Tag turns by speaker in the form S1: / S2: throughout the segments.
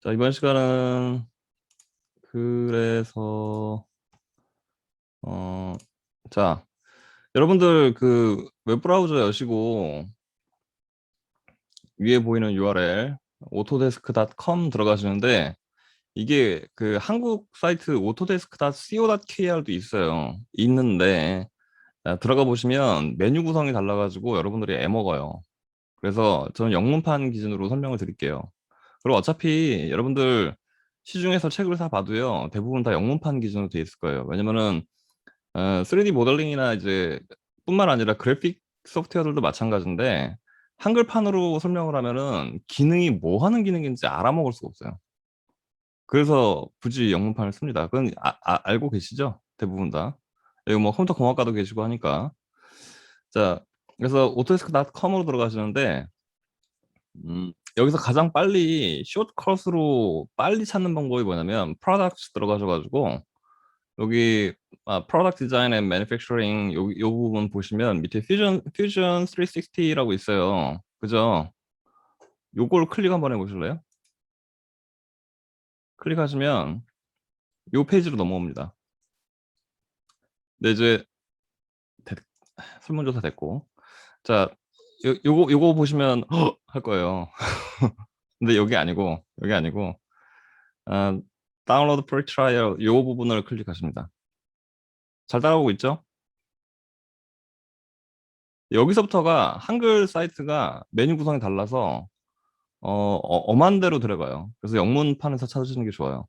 S1: 자, 이번 시간은 그래서 어, 자, 여러분들 그 웹브라우저 여시고 위에 보이는 URL autodesk.com 들어가시는데 이게 그 한국 사이트 autodesk.co.kr도 있어요. 있는데 들어가 보시면 메뉴 구성이 달라가지고 여러분들이 애먹어요. 그래서 저는 영문판 기준으로 설명을 드릴게요. 그리고 어차피 여러분들 시중에서 책을 사 봐도요, 대부분 다 영문판 기준으로 돼 있을 거예요. 왜냐면은 3D 모델링이나 이제 뿐만 아니라 그래픽 소프트웨어들도 마찬가지인데 한글판으로 설명을 하면은 기능이 뭐 하는 기능인지 알아먹을 수가 없어요. 그래서 굳이 영문판을 씁니다. 그건 알고 계시죠? 대부분 다. 여기 뭐 컴퓨터 공학과도 계시고 하니까. 자, 그래서 autodesk.com으로 들어가시는데 여기서 가장 빨리 숏컷으로 빨리 찾는 방법이 뭐냐면 products 들어가셔가지고 여기 product design and manufacturing 요 부분 보시면 밑에 fusion 360라고 있어요. 그죠? 요걸 클릭 한번 해보실래요? 클릭하시면 요 페이지로 넘어옵니다. 네, 이제 됐- 설문조사 됐고, 자, 요거 보시면 헉! 할 거예요. 근데 여기 아니고 아, 다운로드 프리 트라이얼 요 부분을 클릭하십니다. 잘 따라오고 있죠? 여기서부터가 한글 사이트가 메뉴 구성이 달라서 엄한 대로 들어가요. 그래서 영문판에서 찾으시는 게 좋아요.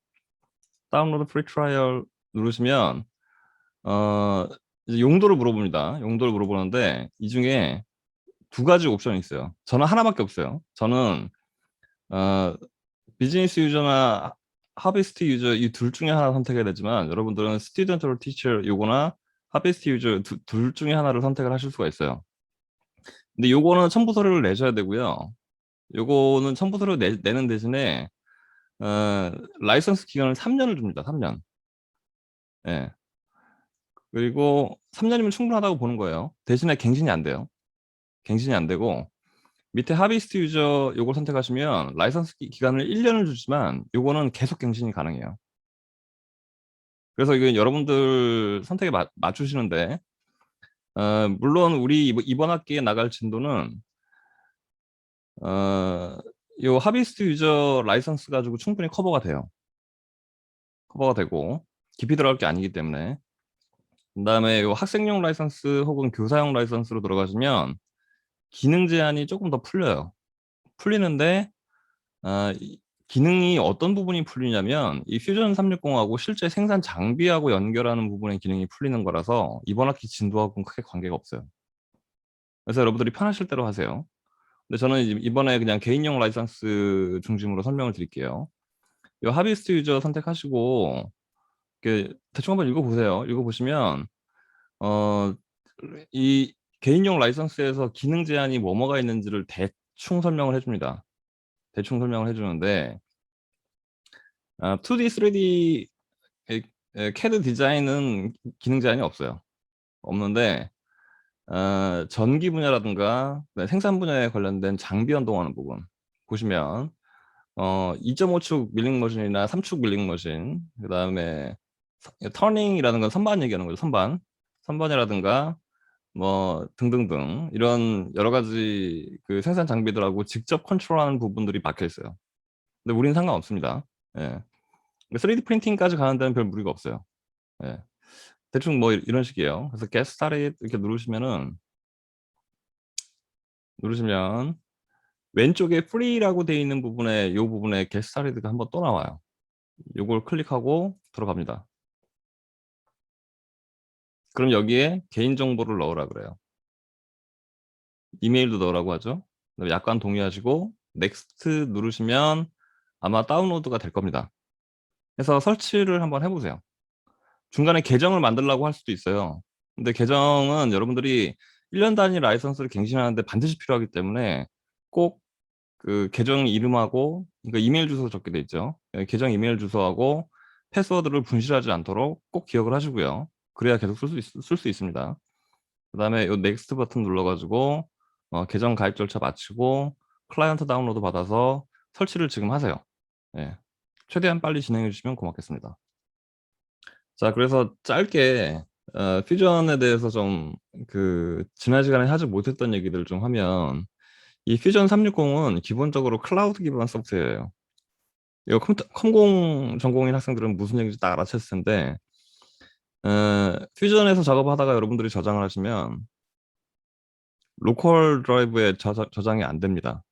S1: 다운로드 프리 트라이얼 누르시면 이제 용도를 물어봅니다. 용도를 물어보는데 이 중에 두 가지 옵션이 있어요. 저는 하나밖에 없어요. 저는 어, 비즈니스 유저나 하비스트 유저 이 둘 중에 하나 선택해야 되지만 여러분들은 스튜던트 or 티처 요거나 하비스트 유저 둘 중에 하나를 선택을 하실 수가 있어요. 근데 요거는 첨부 서류를 내셔야 되고요. 요거는 첨부 서류 내는 대신에 라이선스 기간을 3년을 줍니다. 3년. 예. 그리고 3년이면 충분하다고 보는 거예요. 대신에 갱신이 안 돼요. 갱신이 안 되고 밑에 하비스트 유저 요걸 선택하시면 라이선스 기간을 1년을 주지만 요거는 계속 갱신이 가능해요. 그래서 이거 여러분들 선택에 맞추시는데 물론 우리 이번 학기에 나갈 진도는 요 하비스트 유저 라이선스 가지고 충분히 커버가 돼요. 커버가 되고 깊이 들어갈 게 아니기 때문에 그다음에 요 학생용 라이선스 혹은 교사용 라이선스로 들어가시면 기능 제한이 조금 더 풀려요. 풀리는데 기능이 어떤 부분이 풀리냐면 이 퓨전 360하고 실제 생산 장비하고 연결하는 부분의 기능이 풀리는 거라서 이번 학기 진도하고는 크게 관계가 없어요. 그래서 여러분들이 편하실 대로 하세요. 근데 저는 이번에 그냥 개인용 라이선스 중심으로 설명을 드릴게요. 이 하비스트 유저 선택하시고 대충 한번 읽어보세요. 읽어보시면 어, 이 개인용 라이선스에서 기능 제한이 뭐가 있는지를 대충 설명을 해줍니다. 대충 설명을 해주는데 2D, 3D CAD 디자인은 기능 제한이 없어요. 없는데 전기 분야라든가 생산 분야에 관련된 장비 연동하는 부분 보시면 2.5축 밀링 머신이나 3축 밀링 머신 그다음에 터닝이라는 건 선반 얘기하는 거죠. 선반이라든가 뭐 등등등 이런 여러 가지 그 생산 장비들하고 직접 컨트롤하는 부분들이 박혀 있어요. 근데 우리는 상관없습니다. 예. 3D 프린팅까지 가는 데는 별 무리가 없어요. 예. 대충 뭐 이런 식이에요. 그래서 Get Started 이렇게 누르시면 왼쪽에 Free라고 되어 있는 부분에 이 부분에 Get Started가 한번 또 나와요. 이걸 클릭하고 들어갑니다. 그럼 여기에 개인정보를 넣으라 그래요. 이메일도 넣으라고 하죠. 약관 동의하시고 Next 누르시면 아마 다운로드가 될 겁니다. 그래서 설치를 한번 해보세요. 중간에 계정을 만들라고 할 수도 있어요. 근데 계정은 여러분들이 1년 단위 라이선스를 갱신하는데 반드시 필요하기 때문에 꼭 그 계정 이름하고 그러니까 이메일 주소 적게 돼 있죠. 계정 이메일 주소하고 패스워드를 분실하지 않도록 꼭 기억을 하시고요. 그래야 계속 쓸 수 있습니다. 그다음에 이 넥스트 버튼 눌러가지고 계정 가입 절차 마치고 클라이언트 다운로드 받아서 설치를 지금 하세요. 예. 최대한 빨리 진행해 주시면 고맙겠습니다. 자, 그래서 짧게 퓨전에 대해서 좀 지난 시간에 하지 못했던 얘기들 좀 하면, 이 퓨전 360은 기본적으로 클라우드 기반 소프트웨어예요. 이거 컴공 전공인 학생들은 무슨 얘기인지 딱 알아챘을 텐데, 퓨전에서 작업하다가 여러분들이 저장을 하시면 로컬 드라이브에 저장이 안 됩니다.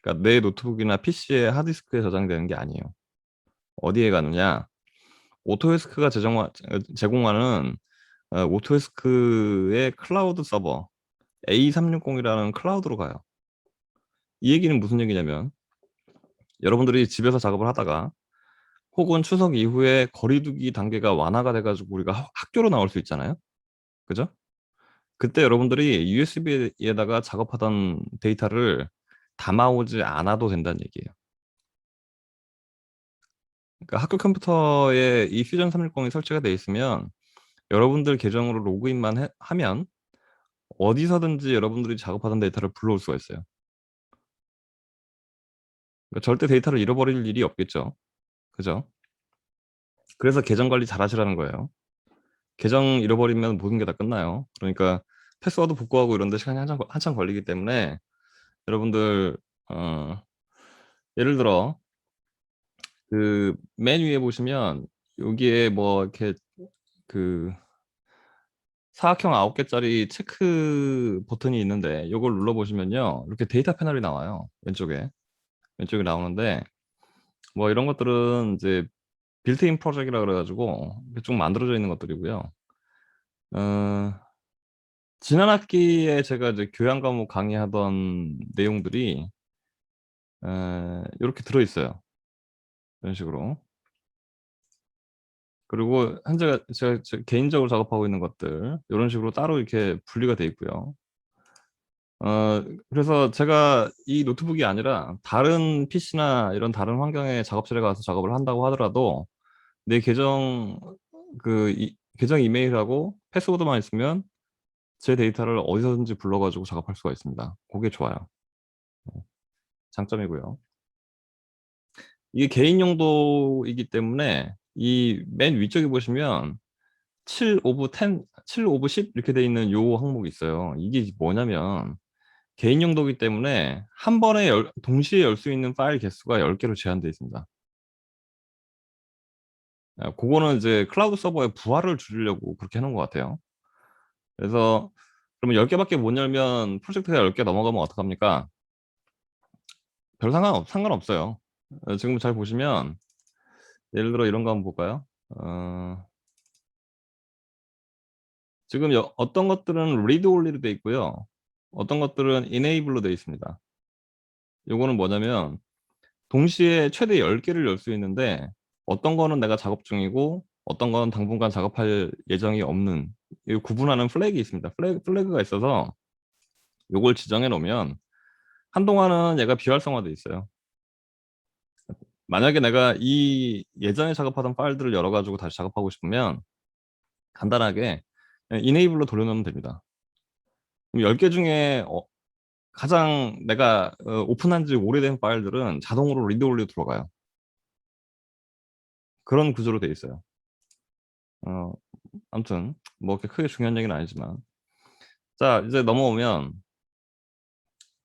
S1: 그러니까 내 노트북이나 PC에 하드디스크에 저장되는 게 아니에요. 어디에 가느냐? 오토데스크가 제공하는 오토데스크의 클라우드 서버 A360이라는 클라우드로 가요. 이 얘기는 무슨 얘기냐면, 여러분들이 집에서 작업을 하다가 혹은 추석 이후에 거리두기 단계가 완화가 돼가지고 우리가 학교로 나올 수 있잖아요. 그죠? 그때 여러분들이 USB에다가 작업하던 데이터를 담아오지 않아도 된다는 얘기예요. 그러니까 학교 컴퓨터에 이 퓨전 360이 설치가 돼 있으면 여러분들 계정으로 로그인만 하면 어디서든지 여러분들이 작업하던 데이터를 불러올 수가 있어요. 그러니까 절대 데이터를 잃어버릴 일이 없겠죠. 그죠? 그래서 계정 관리 잘 하시라는 거예요. 계정 잃어버리면 모든 게 다 끝나요. 그러니까 패스워드 복구하고 이런 데 시간이 한참 걸리기 때문에 여러분들 어, 예를 들어 그 맨 위에 보시면 여기에 뭐 이렇게 그 사각형 9개짜리 체크 버튼이 있는데 이걸 눌러 보시면요, 이렇게 데이터 패널이 나와요. 왼쪽에 나오는데, 뭐 이런 것들은 이제 빌트인 프로젝트라 그래가지고 쭉 만들어져 있는 것들이고요. 어, 지난 학기에 제가 이제 교양 과목 강의하던 내용들이 이렇게 들어 있어요. 이런 식으로. 그리고 현재 제가 개인적으로 작업하고 있는 것들 이런 식으로 따로 이렇게 분리가 돼 있고요. 그래서 제가 이 노트북이 아니라 다른 PC나 이런 다른 환경의 작업실에 가서 작업을 한다고 하더라도 내 계정 이메일하고 패스워드만 있으면 제 데이터를 어디서든지 불러가지고 작업할 수가 있습니다. 그게 좋아요. 장점이고요. 이게 개인 용도이기 때문에 이 맨 위쪽에 보시면 7 오브 10, 7 오브 10 이렇게 돼 있는 요 항목이 있어요. 이게 뭐냐면 개인 용도이기 때문에 한 번에 동시에 열 수 있는 파일 개수가 10개로 제한되어 있습니다. 그거는 이제 클라우드 서버의 부하를 줄이려고 그렇게 해놓은 것 같아요. 그래서 그러면 10개밖에 못 열면 프로젝트가 10개 넘어가면 어떡합니까? 별 상관없어요. 지금 잘 보시면 예를 들어 이런 거 한번 볼까요? 지금 어떤 것들은 read only로 돼 있고요. 어떤 것들은 enable로 돼 있습니다. 요거는 뭐냐면 동시에 최대 10개를 열 수 있는데 어떤 거는 내가 작업 중이고 어떤 거는 당분간 작업할 예정이 없는, 이 구분하는 플래그가 있습니다. 플래그가 있어서 요걸 지정해 놓으면 한동안은 얘가 비활성화돼 있어요. 만약에 내가 이 예전에 작업하던 파일들을 열어가지고 다시 작업하고 싶으면 간단하게 enable로 돌려놓으면 됩니다. 10개 중에 가장 내가 오픈한 지 오래된 파일들은 자동으로 리드 올리로 들어가요. 그런 구조로 돼 있어요. 어, 아무튼 뭐 그렇게 크게 중요한 얘기는 아니지만, 자 이제 넘어오면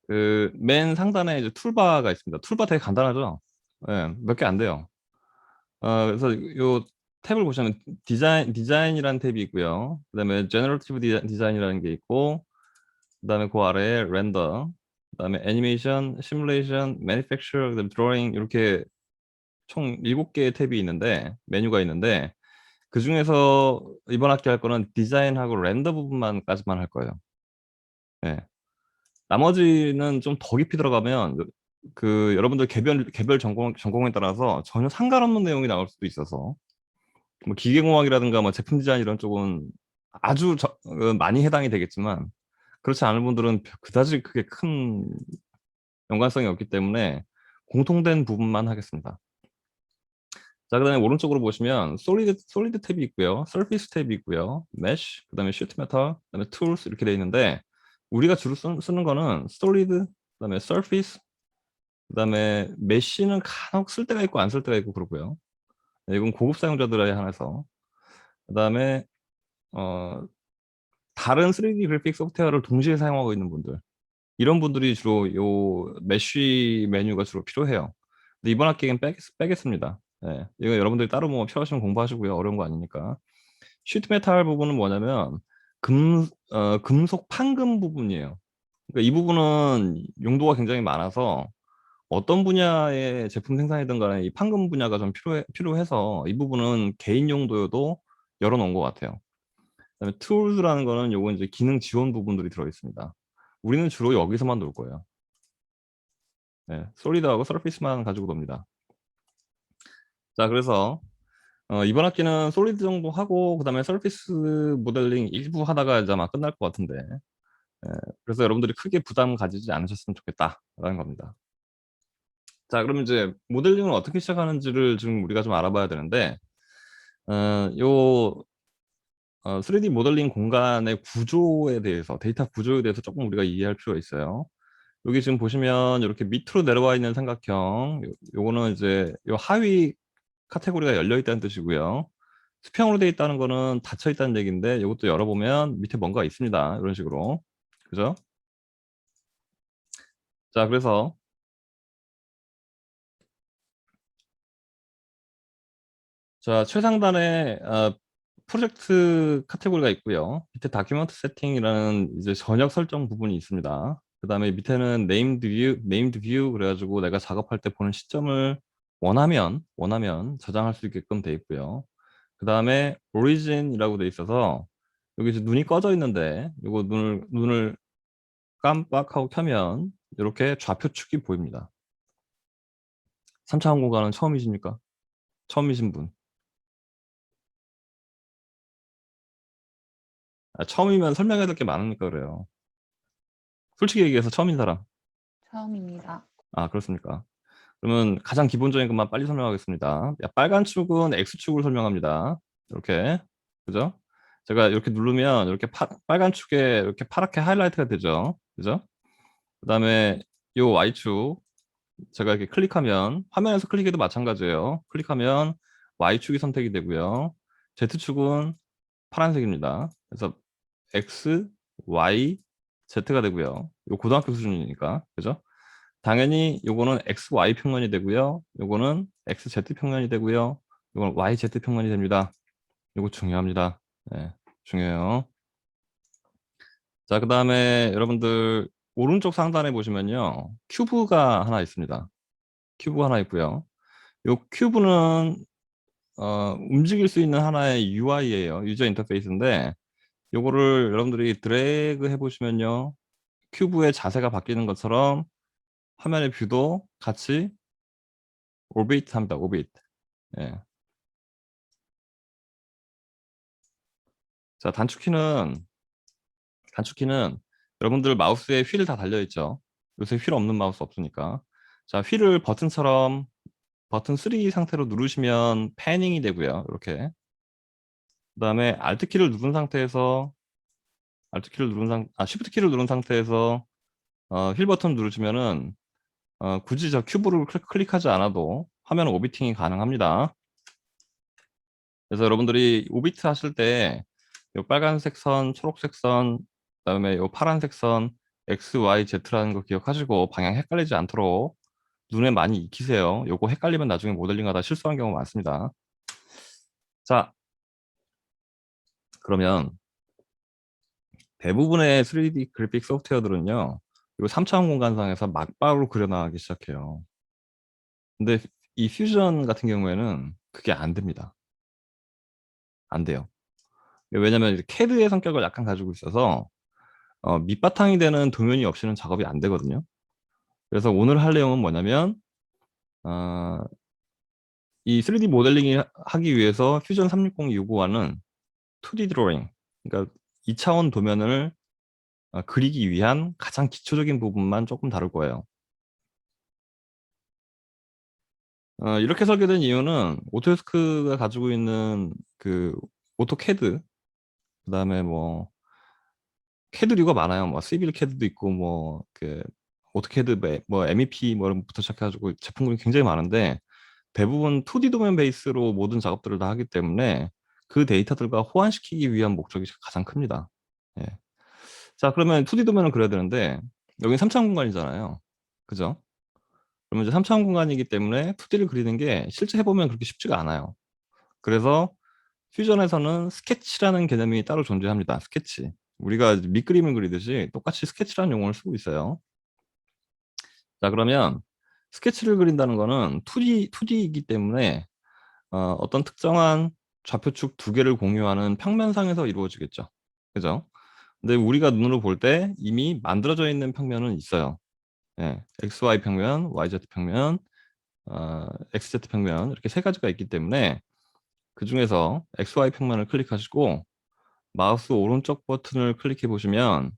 S1: 그 맨 상단에 이제 툴바가 있습니다. 툴바 되게 간단하죠? 예, 몇 개 안 돼요. 그래서 요 탭을 보시면 디자인이라는 탭이 있고요. 그다음에 제너러티브 디자인이라는 게 있고, 그다음에 그 아래에 렌더, 그다음에 애니메이션, 시뮬레이션, 매니팩처, 그다음에 드로잉, 이렇게 총 7개의 탭이 있는데, 메뉴가 있는데, 그 중에서 이번 학기 할 거는 디자인하고 렌더 부분만까지만 할 거예요. 네. 나머지는 좀 더 깊이 들어가면 여러분들 개별 전공에 따라서 전혀 상관없는 내용이 나올 수도 있어서, 뭐 기계공학이라든가 뭐 제품 디자인 이런 쪽은 아주 많이 해당이 되겠지만, 그렇지 않은 분들은 그다지 크게 큰 연관성이 없기 때문에 공통된 부분만 하겠습니다. 자, 그다음에 오른쪽으로 보시면 솔리드 탭이 있고요, 서피스 탭이 있고요, 메쉬, 그다음에 슈트 메탈, 그다음에 툴스 이렇게 돼 있는데, 우리가 주로 쓰는 거는 솔리드, 그다음에 서피스, 그다음에 메쉬는 간혹 쓸 때가 있고 안 쓸 때가 있고 그러고요. 네, 이건 고급 사용자들에 한해서. 그다음에 어, 다른 3D 그래픽 소프트웨어를 동시에 사용하고 있는 분들, 이런 분들이 주로 요 메쉬 메뉴가 주로 필요해요. 근데 이번 학기엔 빼겠습니다. 예, 이거 여러분들이 따로 뭐 필요하시면 공부하시고요. 어려운 거 아니니까. 시트 메탈 부분은 뭐냐면 금속 판금 부분이에요. 그러니까 이 부분은 용도가 굉장히 많아서 어떤 분야의 제품 생산이든 간에 이 판금 분야가 좀 필요해서 이 부분은 개인 용도여도 열어놓은 것 같아요. 그다음에 툴즈라는 거는 요거 이제 기능 지원 부분들이 들어있습니다. 우리는 주로 여기서만 놀 거예요. 네, 솔리드하고 서피스만 가지고 놉니다. 자, 그래서 이번 학기는 솔리드 정도 하고 그다음에 서피스 모델링 일부 하다가 이제 아마 끝날 것 같은데, 예, 그래서 여러분들이 크게 부담 가지지 않으셨으면 좋겠다라는 겁니다. 자, 그럼 이제 모델링을 어떻게 시작하는지를 지금 우리가 좀 알아봐야 되는데, 요 3D 모델링 공간의 구조에 대해서, 데이터 구조에 대해서 조금 우리가 이해할 필요가 있어요. 여기 지금 보시면 이렇게 밑으로 내려와 있는 삼각형, 요거는 이제 요 하위 카테고리가 열려 있다는 뜻이고요. 수평으로 되어 있다는 거는 닫혀 있다는 얘기인데, 이것도 열어보면 밑에 뭔가 있습니다. 이런 식으로. 그죠? 자, 그래서 자, 최상단에 프로젝트 카테고리가 있고요. 밑에 다큐멘트 세팅이라는 이제 전역 설정 부분이 있습니다. 그 다음에 밑에는 네임드 뷰 그래가지고 내가 작업할 때 보는 시점을 원하면 저장할 수 있게끔 돼 있고요. 그 다음에 오리진이라고 돼 있어서 여기 이제 눈이 꺼져 있는데 이거 눈을 깜빡하고 켜면 이렇게 좌표축이 보입니다. 3차원 공간은 처음이십니까? 처음이신 분. 처음이면 설명해야 될 게 많으니까 그래요. 솔직히 얘기해서 처음인 사람.
S2: 처음입니다.
S1: 아, 그렇습니까? 그러면 가장 기본적인 것만 빨리 설명하겠습니다. 빨간 축은 X축을 설명합니다. 이렇게. 그죠? 제가 이렇게 누르면 이렇게 빨간 축에 이렇게 파랗게 하이라이트가 되죠. 그죠? 그 다음에 요 Y축. 제가 이렇게 클릭하면, 화면에서 클릭해도 마찬가지예요. 클릭하면 Y축이 선택이 되고요. Z축은 파란색입니다. 그래서 X, Y, Z가 되고요. 요 고등학교 수준이니까. 그죠? 당연히 요거는 XY 평면이 되고요. 요거는 XZ 평면이 되고요. 요거는 YZ 평면이 됩니다. 요거 중요합니다. 네, 중요해요. 자, 그 다음에 여러분들 오른쪽 상단에 보시면요. 큐브가 하나 있습니다. 큐브가 하나 있고요. 요 큐브는 움직일 수 있는 하나의 UI예요. 유저 인터페이스인데 요거를 여러분들이 드래그 해보시면요. 큐브의 자세가 바뀌는 것처럼 화면의 뷰도 같이 오비트 합니다. 오비트. 예. 자, 단축키는 여러분들 마우스에 휠 다 달려 있죠. 요새 휠 없는 마우스 없으니까. 자, 휠을 버튼 3 상태로 누르시면 패닝이 되고요. 이렇게. 그다음에 쉬프트 키를 누른 상태에서 휠 버튼 누르시면은 굳이 저 큐브를 클릭하지 않아도 화면 오비팅이 가능합니다. 그래서 여러분들이 오비트 하실 때 이 빨간색 선, 초록색 선, 그다음에 이 파란색 선 X, Y, Z라는 거 기억하시고 방향 헷갈리지 않도록 눈에 많이 익히세요. 요거 헷갈리면 나중에 모델링하다 실수하는 경우 많습니다. 자, 그러면 대부분의 3D 그래픽 소프트웨어들은요. 이 3차원 공간상에서 막바로 그려나가기 시작해요. 근데 이 퓨전 같은 경우에는 그게 안 됩니다. 안 돼요. 왜냐면 CAD의 성격을 약간 가지고 있어서 밑바탕이 되는 도면이 없이는 작업이 안 되거든요. 그래서 오늘 할 내용은 뭐냐면 어, 이 3D 모델링을 하기 위해서 퓨전 360이 요구하는 2D 드로잉, 그러니까 2차원 도면을 그리기 위한 가장 기초적인 부분만 조금 다룰 거예요. 이렇게 설계된 이유는 오토데스크가 가지고 있는 그 오토캐드, 그다음에 뭐 캐드류가 많아요. 뭐 시빌 캐드도 있고 뭐그 오토캐드 뭐 MEP 뭐 이런 부터 시작해가지고 제품군이 굉장히 많은데 대부분 2D 도면 베이스로 모든 작업들을 다 하기 때문에 그 데이터들과 호환시키기 위한 목적이 가장 큽니다. 예. 자, 그러면 2D 도면은 그려야 되는데 여기 3차원 공간이잖아요. 그죠? 그러면 이제 3차원 공간이기 때문에 2D를 그리는 게 실제 해보면 그렇게 쉽지가 않아요. 그래서 퓨전에서는 스케치라는 개념이 따로 존재합니다. 스케치. 우리가 밑그림을 그리듯이 똑같이 스케치라는 용어를 쓰고 있어요. 자, 그러면 스케치를 그린다는 거는 2D이기 때문에 어떤 특정한 좌표축 두 개를 공유하는 평면상에서 이루어지겠죠. 그죠? 근데 우리가 눈으로 볼 때 이미 만들어져 있는 평면은 있어요. 예, XY 평면, YZ 평면, XZ 평면 이렇게 세 가지가 있기 때문에 그 중에서 XY 평면을 클릭하시고 마우스 오른쪽 버튼을 클릭해 보시면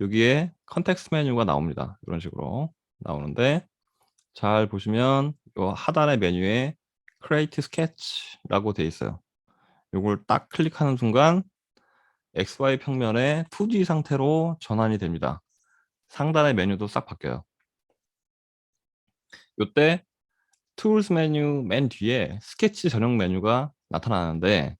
S1: 여기에 컨텍스트 메뉴가 나옵니다. 이런 식으로 나오는데 잘 보시면 요 하단의 메뉴에 Create Sketch라고 되어 있어요. 요걸 딱 클릭하는 순간 XY 평면의 2D 상태로 전환이 됩니다. 상단의 메뉴도 싹 바뀌어요. 요때 Tools 메뉴 맨 뒤에 스케치 전용 메뉴가 나타나는데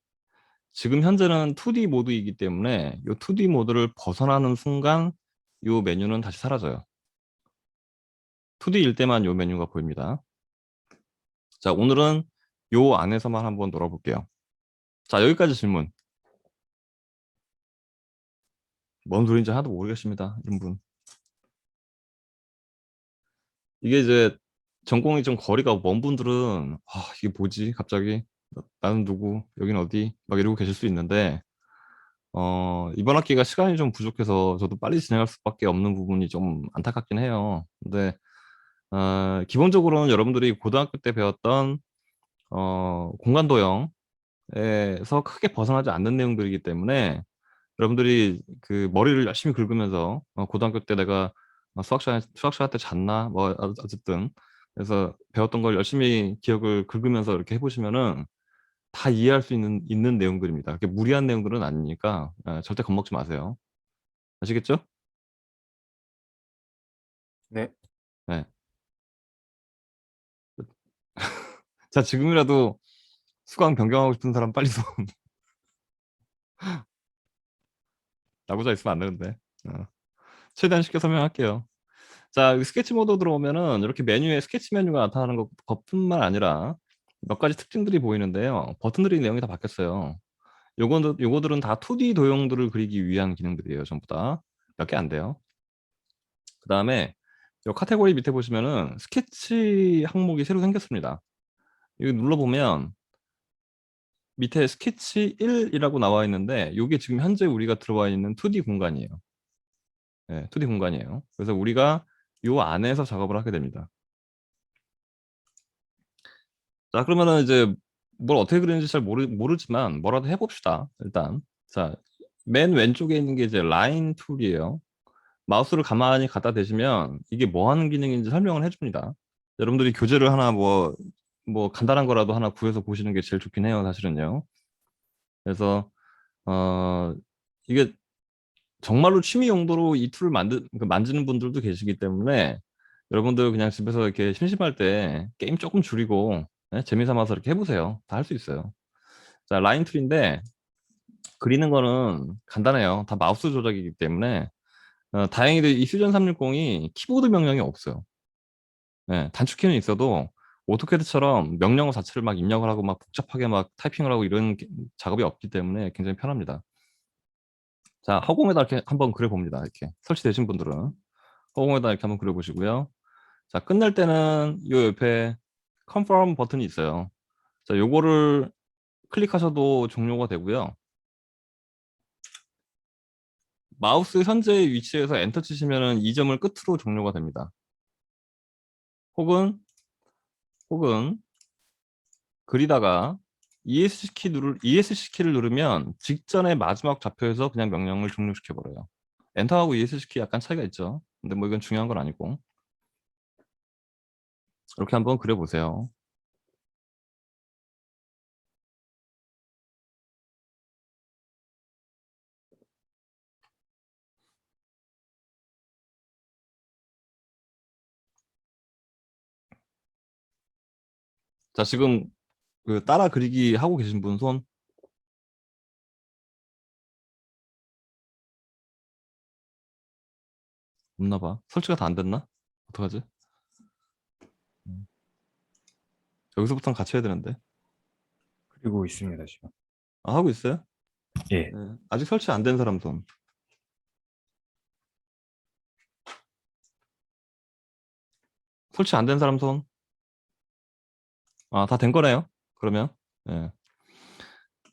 S1: 지금 현재는 2D 모드이기 때문에 이 2D 모드를 벗어나는 순간 이 메뉴는 다시 사라져요. 2D일 때만 이 메뉴가 보입니다. 자, 오늘은 요 안에서만 한번 놀아볼게요. 자, 여기까지 질문. 뭔 소리인지 하나도 모르겠습니다. 이런 분. 이게 이제 전공이 좀 거리가 먼 분들은 이게 뭐지? 갑자기 나는 누구? 여긴 어디? 막 이러고 계실 수 있는데 이번 학기가 시간이 좀 부족해서 저도 빨리 진행할 수밖에 없는 부분이 좀 안타깝긴 해요. 근데 기본적으로는 여러분들이 고등학교 때 배웠던 공간 도형에서 크게 벗어나지 않는 내용들이기 때문에 여러분들이 그 머리를 열심히 긁으면서 고등학교 때 내가 수학 시간 때 잤나 뭐 어쨌든 그래서 배웠던 걸 열심히 기억을 긁으면서 이렇게 해보시면은 다 이해할 수 있는 내용들입니다. 그렇게 무리한 내용들은 아니니까 절대 겁먹지 마세요. 아시겠죠?
S3: 네.
S1: 네. 자, 지금이라도 수강 변경하고 싶은 사람 빨리 손. 나고자 있으면 안 되는데. 어. 최대한 쉽게 설명할게요. 자, 여기 스케치 모드 들어오면은 이렇게 메뉴에 스케치 메뉴가 나타나는 것뿐만 아니라 몇 가지 특징들이 보이는데요. 버튼들이 내용이 다 바뀌었어요. 요거들은 다 2D 도형들을 그리기 위한 기능들이에요. 전부 다. 몇 개 안 돼요. 그 다음에 요 카테고리 밑에 보시면은 스케치 항목이 새로 생겼습니다. 여기 눌러보면 밑에 스케치 1이라고 나와 있는데 이게 지금 현재 우리가 들어와 있는 2D 공간이에요. 네, 2D 공간이에요. 그래서 우리가 요 안에서 작업을 하게 됩니다. 자, 그러면은 이제 뭘 어떻게 그리는지 잘 모르지만 뭐라도 해봅시다. 일단. 자, 맨 왼쪽에 있는 게 이제 라인 툴이에요. 마우스를 가만히 갖다 대시면 이게 뭐 하는 기능인지 설명을 해줍니다. 여러분들이 교재를 하나 뭐 간단한 거라도 하나 구해서 보시는 게 제일 좋긴 해요, 사실은요. 그래서, 어, 이게 정말로 취미 용도로 이 툴을 만지는 분들도 계시기 때문에 여러분들 그냥 집에서 이렇게 심심할 때 게임 조금 줄이고 재미삼아서 이렇게 해보세요. 다 할 수 있어요. 자, 라인 툴인데 그리는 거는 간단해요. 다 마우스 조작이기 때문에 다행히도 이 퓨전 360이 키보드 명령이 없어요. 네, 단축키는 있어도 오토캐드처럼 명령어 자체를 막 입력을 하고 막 복잡하게 막 타이핑을 하고 이런 작업이 없기 때문에 굉장히 편합니다. 자, 허공에다 이렇게 한번 그려봅니다. 이렇게 설치되신 분들은 허공에다 이렇게 한번 그려보시고요. 자, 끝낼 때는 요 옆에 confirm 버튼이 있어요. 자, 요거를 클릭하셔도 종료가 되고요. 마우스 현재 위치에서 엔터 치시면은 이 점을 끝으로 종료가 됩니다. 혹은 그리다가 ESC 키를 누르면 직전에 마지막 좌표에서 그냥 명령을 종료시켜 버려요. 엔터하고 ESC 키 약간 차이가 있죠. 근데 뭐 이건 중요한 건 아니고 이렇게 한번 그려보세요. 자, 지금 그 따라 그리기 하고 계신 분 손? 없나 봐. 설치가 다 안 됐나? 어떡하지? 음. 여기서부터는 같이 해야 되는데.
S3: 그리고 있습니다, 지금.
S1: 아, 하고 있어요?
S3: 예.
S1: 네. 아직 설치 안 된 사람 손. 설치 안 된 사람 손. 아, 다 된 거네요. 그러면. 예.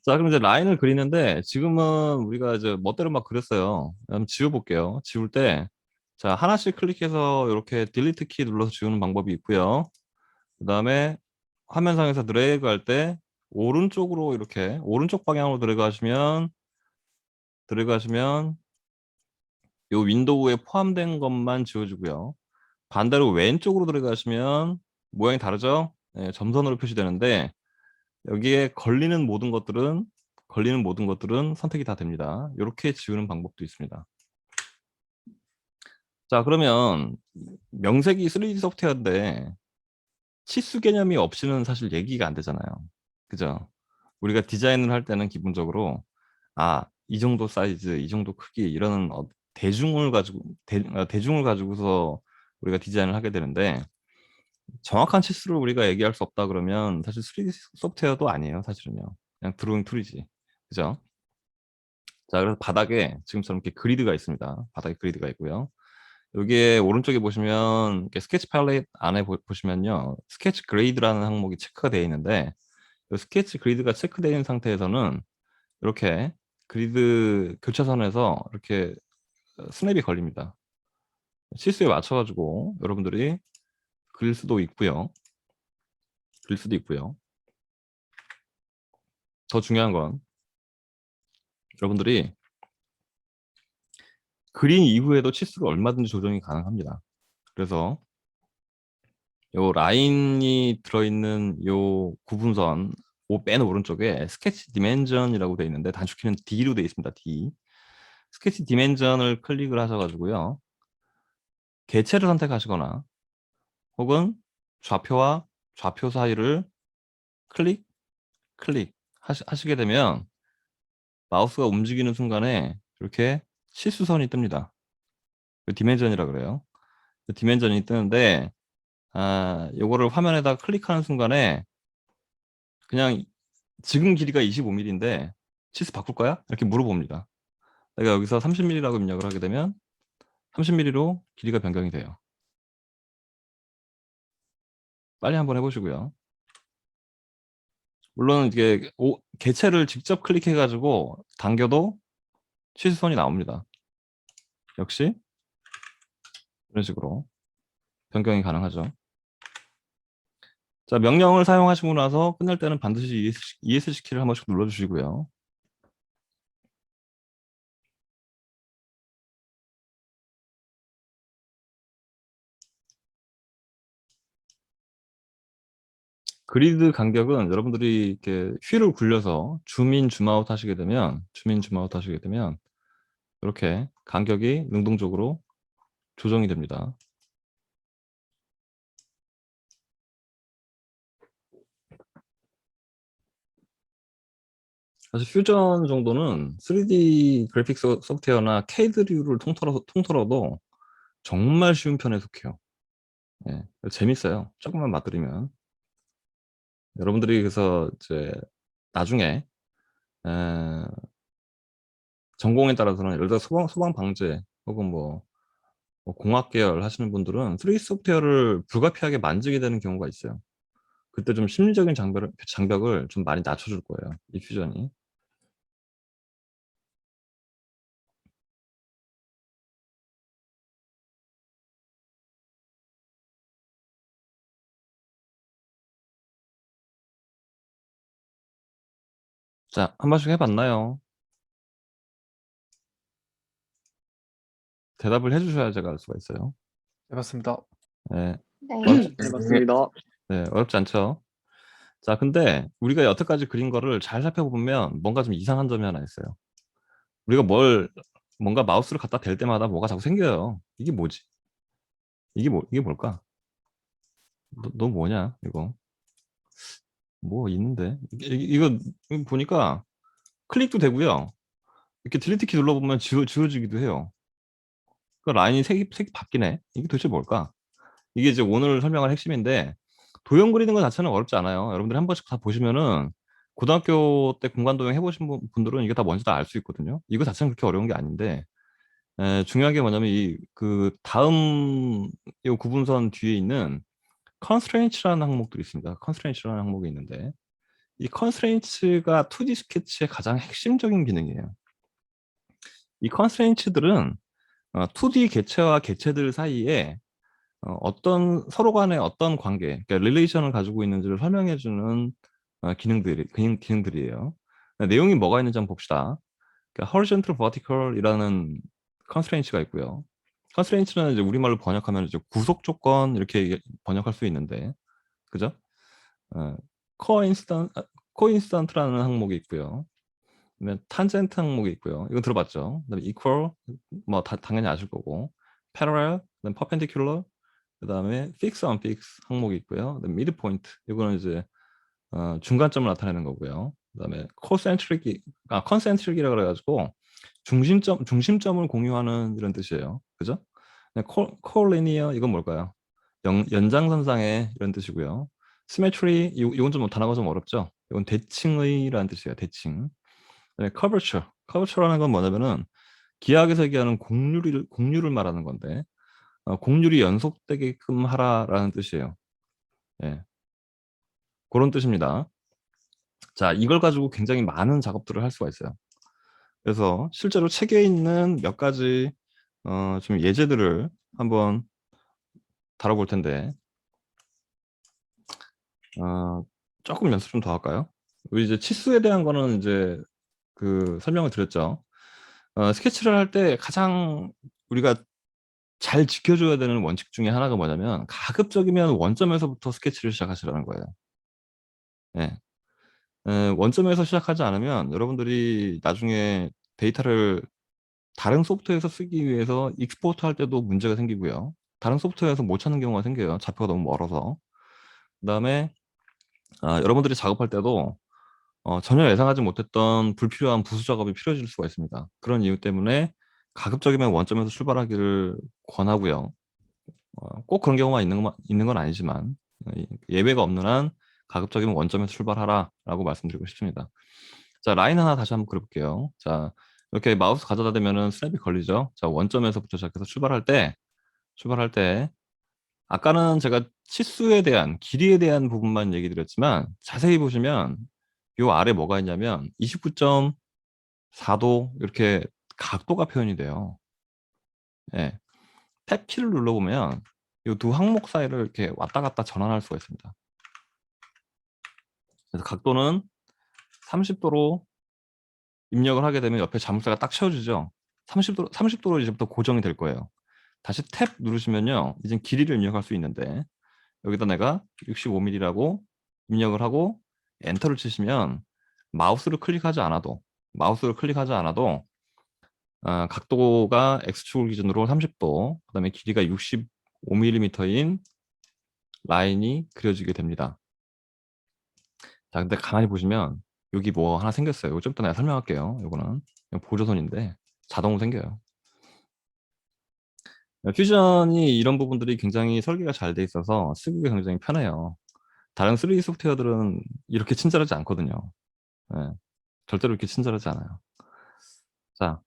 S1: 자, 그럼 이제 라인을 그리는데 지금은 우리가 이제 멋대로 막 그렸어요. 그럼 지워볼게요. 지울 때, 자, 하나씩 클릭해서 이렇게 딜리트 키 눌러서 지우는 방법이 있고요. 그 다음에 화면상에서 드래그 할 때 오른쪽으로 이렇게 오른쪽 방향으로 드래그 하시면 요 윈도우에 포함된 것만 지워지고요. 반대로 왼쪽으로 드래그 하시면 모양이 다르죠? 네, 점선으로 표시되는데 여기에 걸리는 모든 것들은 선택이 다 됩니다. 이렇게 지우는 방법도 있습니다. 자, 그러면 명색이 3D 소프트웨어인데 치수 개념이 없이는 사실 얘기가 안 되잖아요. 그죠? 우리가 디자인을 할 때는 기본적으로 이 정도 사이즈, 이 정도 크기 이런 대중을 가지고서 우리가 디자인을 하게 되는데 정확한 치수를 우리가 얘기할 수 없다 그러면 사실 3D 소프트웨어도 아니에요, 사실은요. 그냥 드로잉 툴이지. 그죠? 자, 그래서 바닥에 지금처럼 이렇게 그리드가 있습니다. 바닥에 그리드가 있고요. 여기에 오른쪽에 보시면 이렇게 스케치 팔레트 안에 보시면요. 스케치 그레이드라는 항목이 체크가 되어 있는데 이 스케치 그리드가 체크되어 있는 상태에서는 이렇게 그리드 교차선에서 이렇게 스냅이 걸립니다. 치수에 맞춰가지고 여러분들이 그릴 수도 있고요. 더 중요한 건 여러분들이 그린 이후에도 치수가 얼마든지 조정이 가능합니다. 그래서 요 라인이 들어있는 요 구분선 맨 오른쪽에 스케치 디멘전이라고 되어 있는데 단축키는 D로 되어 있습니다. D. 스케치 디멘전을 클릭을 하셔가지고요. 개체를 선택하시거나 혹은 좌표와 좌표 사이를 클릭 하시게 되면 마우스가 움직이는 순간에 이렇게 실수선이 뜹니다. 디멘전이라 그래요. 디멘전이 뜨는데 요거를 화면에다 클릭하는 순간에 그냥 지금 길이가 25mm인데 치수 바꿀 거야? 이렇게 물어봅니다. 내가 여기서 30mm라고 입력을 하게 되면 30mm로 길이가 변경이 돼요. 빨리 한번 해보시고요. 물론 이게 개체를 직접 클릭해가지고 당겨도 치수선이 나옵니다. 역시 이런 식으로 변경이 가능하죠. 자, 명령을 사용하시고 나서 끝날 때는 반드시 ESC 키를 한 번씩 눌러주시고요. 그리드 간격은 여러분들이 이렇게 휠을 굴려서 줌인 줌아웃 하시게 되면 이렇게 간격이 능동적으로 조정이 됩니다. 사실 퓨전 정도는 3D 그래픽 소프트웨어나 CAD류를 통틀어도 정말 쉬운 편에 속해요. 예, 재밌어요. 조금만 맛들이면. 여러분들이 그래서 이제 나중에 에, 전공에 따라서는 예를 들어 소방 방재 혹은 뭐 공학 계열 하시는 분들은 3D 소프트웨어를 불가피하게 만지게 되는 경우가 있어요. 그때 좀 심리적인 장벽을 좀 많이 낮춰줄 거예요. 이 퓨전이. 자, 한 번씩 해봤나요? 대답을 해주셔야 제가 알 수가 있어요.
S3: 해봤습니다.
S1: 네,
S2: 네.
S1: 어렵지,
S4: 맞습니다.
S1: 네, 어렵지 않죠? 자, 근데 우리가 여태까지 그린 거를 잘 살펴보면 뭔가 좀 이상한 점이 하나 있어요. 우리가 뭔가 마우스를 갖다 댈 때마다 뭐가 자꾸 생겨요. 이게 뭐지? 이게 뭘까? 너 뭐냐, 이거? 뭐 있는데 이거 보니까 클릭도 되고요. 이렇게 딜리트 키 눌러보면 지워지기도 해요. 그 라인이 색이 바뀌네. 이게 도대체 뭘까? 이게 이제 오늘 설명할 핵심인데 도형 그리는 것 자체는 어렵지 않아요. 여러분들이 한 번씩 다 보시면은 고등학교 때 공간 도형 해보신 분들은 이게 다 뭔지 다 알 수 있거든요. 이거 자체는 그렇게 어려운 게 아닌데 중요한 게 뭐냐면 이 그 다음 이 구분선 뒤에 있는 constraints라는 항목들이 있습니다. constraints라는 항목이 있는데 이 constraints가 2D 스케치의 가장 핵심적인 기능이에요. 이 constraints들은 2D 개체와 개체들 사이에 어떤 서로 간의 어떤 관계, 그러니까 릴레이션을 가지고 있는지를 설명해주는 기능들이에요. 내용이 뭐가 있는지 한번 봅시다. 그러니까 horizontal, vertical이라는 constraints가 있고요. constraints는 이제 우리말로 번역하면 이제 구속 조건 이렇게 번역할 수 있는데, 그죠? 어, coincident라는 항목이 있고요. 그다음에 tangent 항목이 있고요. 이거 들어봤죠? 그다음에 equal, 뭐 당연히 아실 거고, parallel, 그다음에 perpendicular, 그다음에 fix, unfix 항목이 있고요. 그다음에 midpoint, 이거는 이제 중간점을 나타내는 거고요. 그다음에 concentric이라 그래가지고 중심점을 공유하는 이런 뜻이에요. 그죠? 콜리니어 이건 뭘까요? 연장선상의 이런 뜻이고요. symmetry 이건 좀 단어가 좀 어렵죠? 이건 대칭의라는 뜻이에요. 대칭. 네, curvature라는 건 뭐냐면은 기하학에서 얘기하는 공률을 말하는 건데 공률이 연속되게끔 하라라는 뜻이에요. 예, 그런 뜻입니다. 자, 이걸 가지고 굉장히 많은 작업들을 할 수가 있어요. 그래서 실제로 책에 있는 몇 가지 좀 예제들을 한번 다뤄볼 텐데 조금 연습 좀 더 할까요? 우리 이제 치수에 대한 거는 이제 그 설명을 드렸죠. 스케치를 할 때 가장 우리가 잘 지켜줘야 되는 원칙 중에 하나가 뭐냐면 가급적이면 원점에서부터 스케치를 시작하시라는 거예요. 예. 원점에서 시작하지 않으면 여러분들이 나중에 데이터를 다른 소프트웨어에서 쓰기 위해서 익스포트 할 때도 문제가 생기고요. 다른 소프트웨어에서 못 찾는 경우가 생겨요. 좌표가 너무 멀어서. 그다음에 여러분들이 작업할 때도 전혀 예상하지 못했던 불필요한 부수 작업이 필요해질 수가 있습니다. 그런 이유 때문에 가급적이면 원점에서 출발하기를 권하고요. 꼭 그런 경우가 있는 건 아니지만 예외가 없는 한 가급적이면 원점에서 출발하라라고 말씀드리고 싶습니다. 자, 라인 하나 다시 한번 그려볼게요. 자, 이렇게 마우스 가져다 대면은 스냅이 걸리죠. 자, 원점에서부터 시작해서 출발할 때 아까는 제가 치수에 대한 길이에 대한 부분만 얘기 드렸지만 자세히 보시면 요 아래 뭐가 있냐면 29.4도 이렇게 각도가 표현이 돼요. 예. 탭 키를 눌러보면 이 두 항목 사이를 이렇게 왔다 갔다 전환할 수가 있습니다. 그래서 각도는 30도로 입력을 하게 되면 옆에 자물쇠가 딱 채워지죠. 30도로 이제부터 고정이 될 거예요. 다시 탭 누르시면요. 이제 길이를 입력할 수 있는데 여기다 내가 65mm라고 입력을 하고 엔터를 치시면 마우스를 클릭하지 않아도 각도가 X축을 기준으로 30도, 그 다음에 길이가 65mm인 라인이 그려지게 됩니다. 자, 근데 가만히 보시면 여기 뭐 하나 생겼어요. 이거 좀 이따 내가 설명할게요. 이거는 그냥 보조선인데 자동으로 생겨요. 퓨전이 이런 부분들이 굉장히 설계가 잘 돼 있어서 쓰기가 굉장히 편해요. 다른 3D 소프트웨어들은 이렇게 친절하지 않거든요. 예, 절대로 이렇게 친절하지 않아요. 자,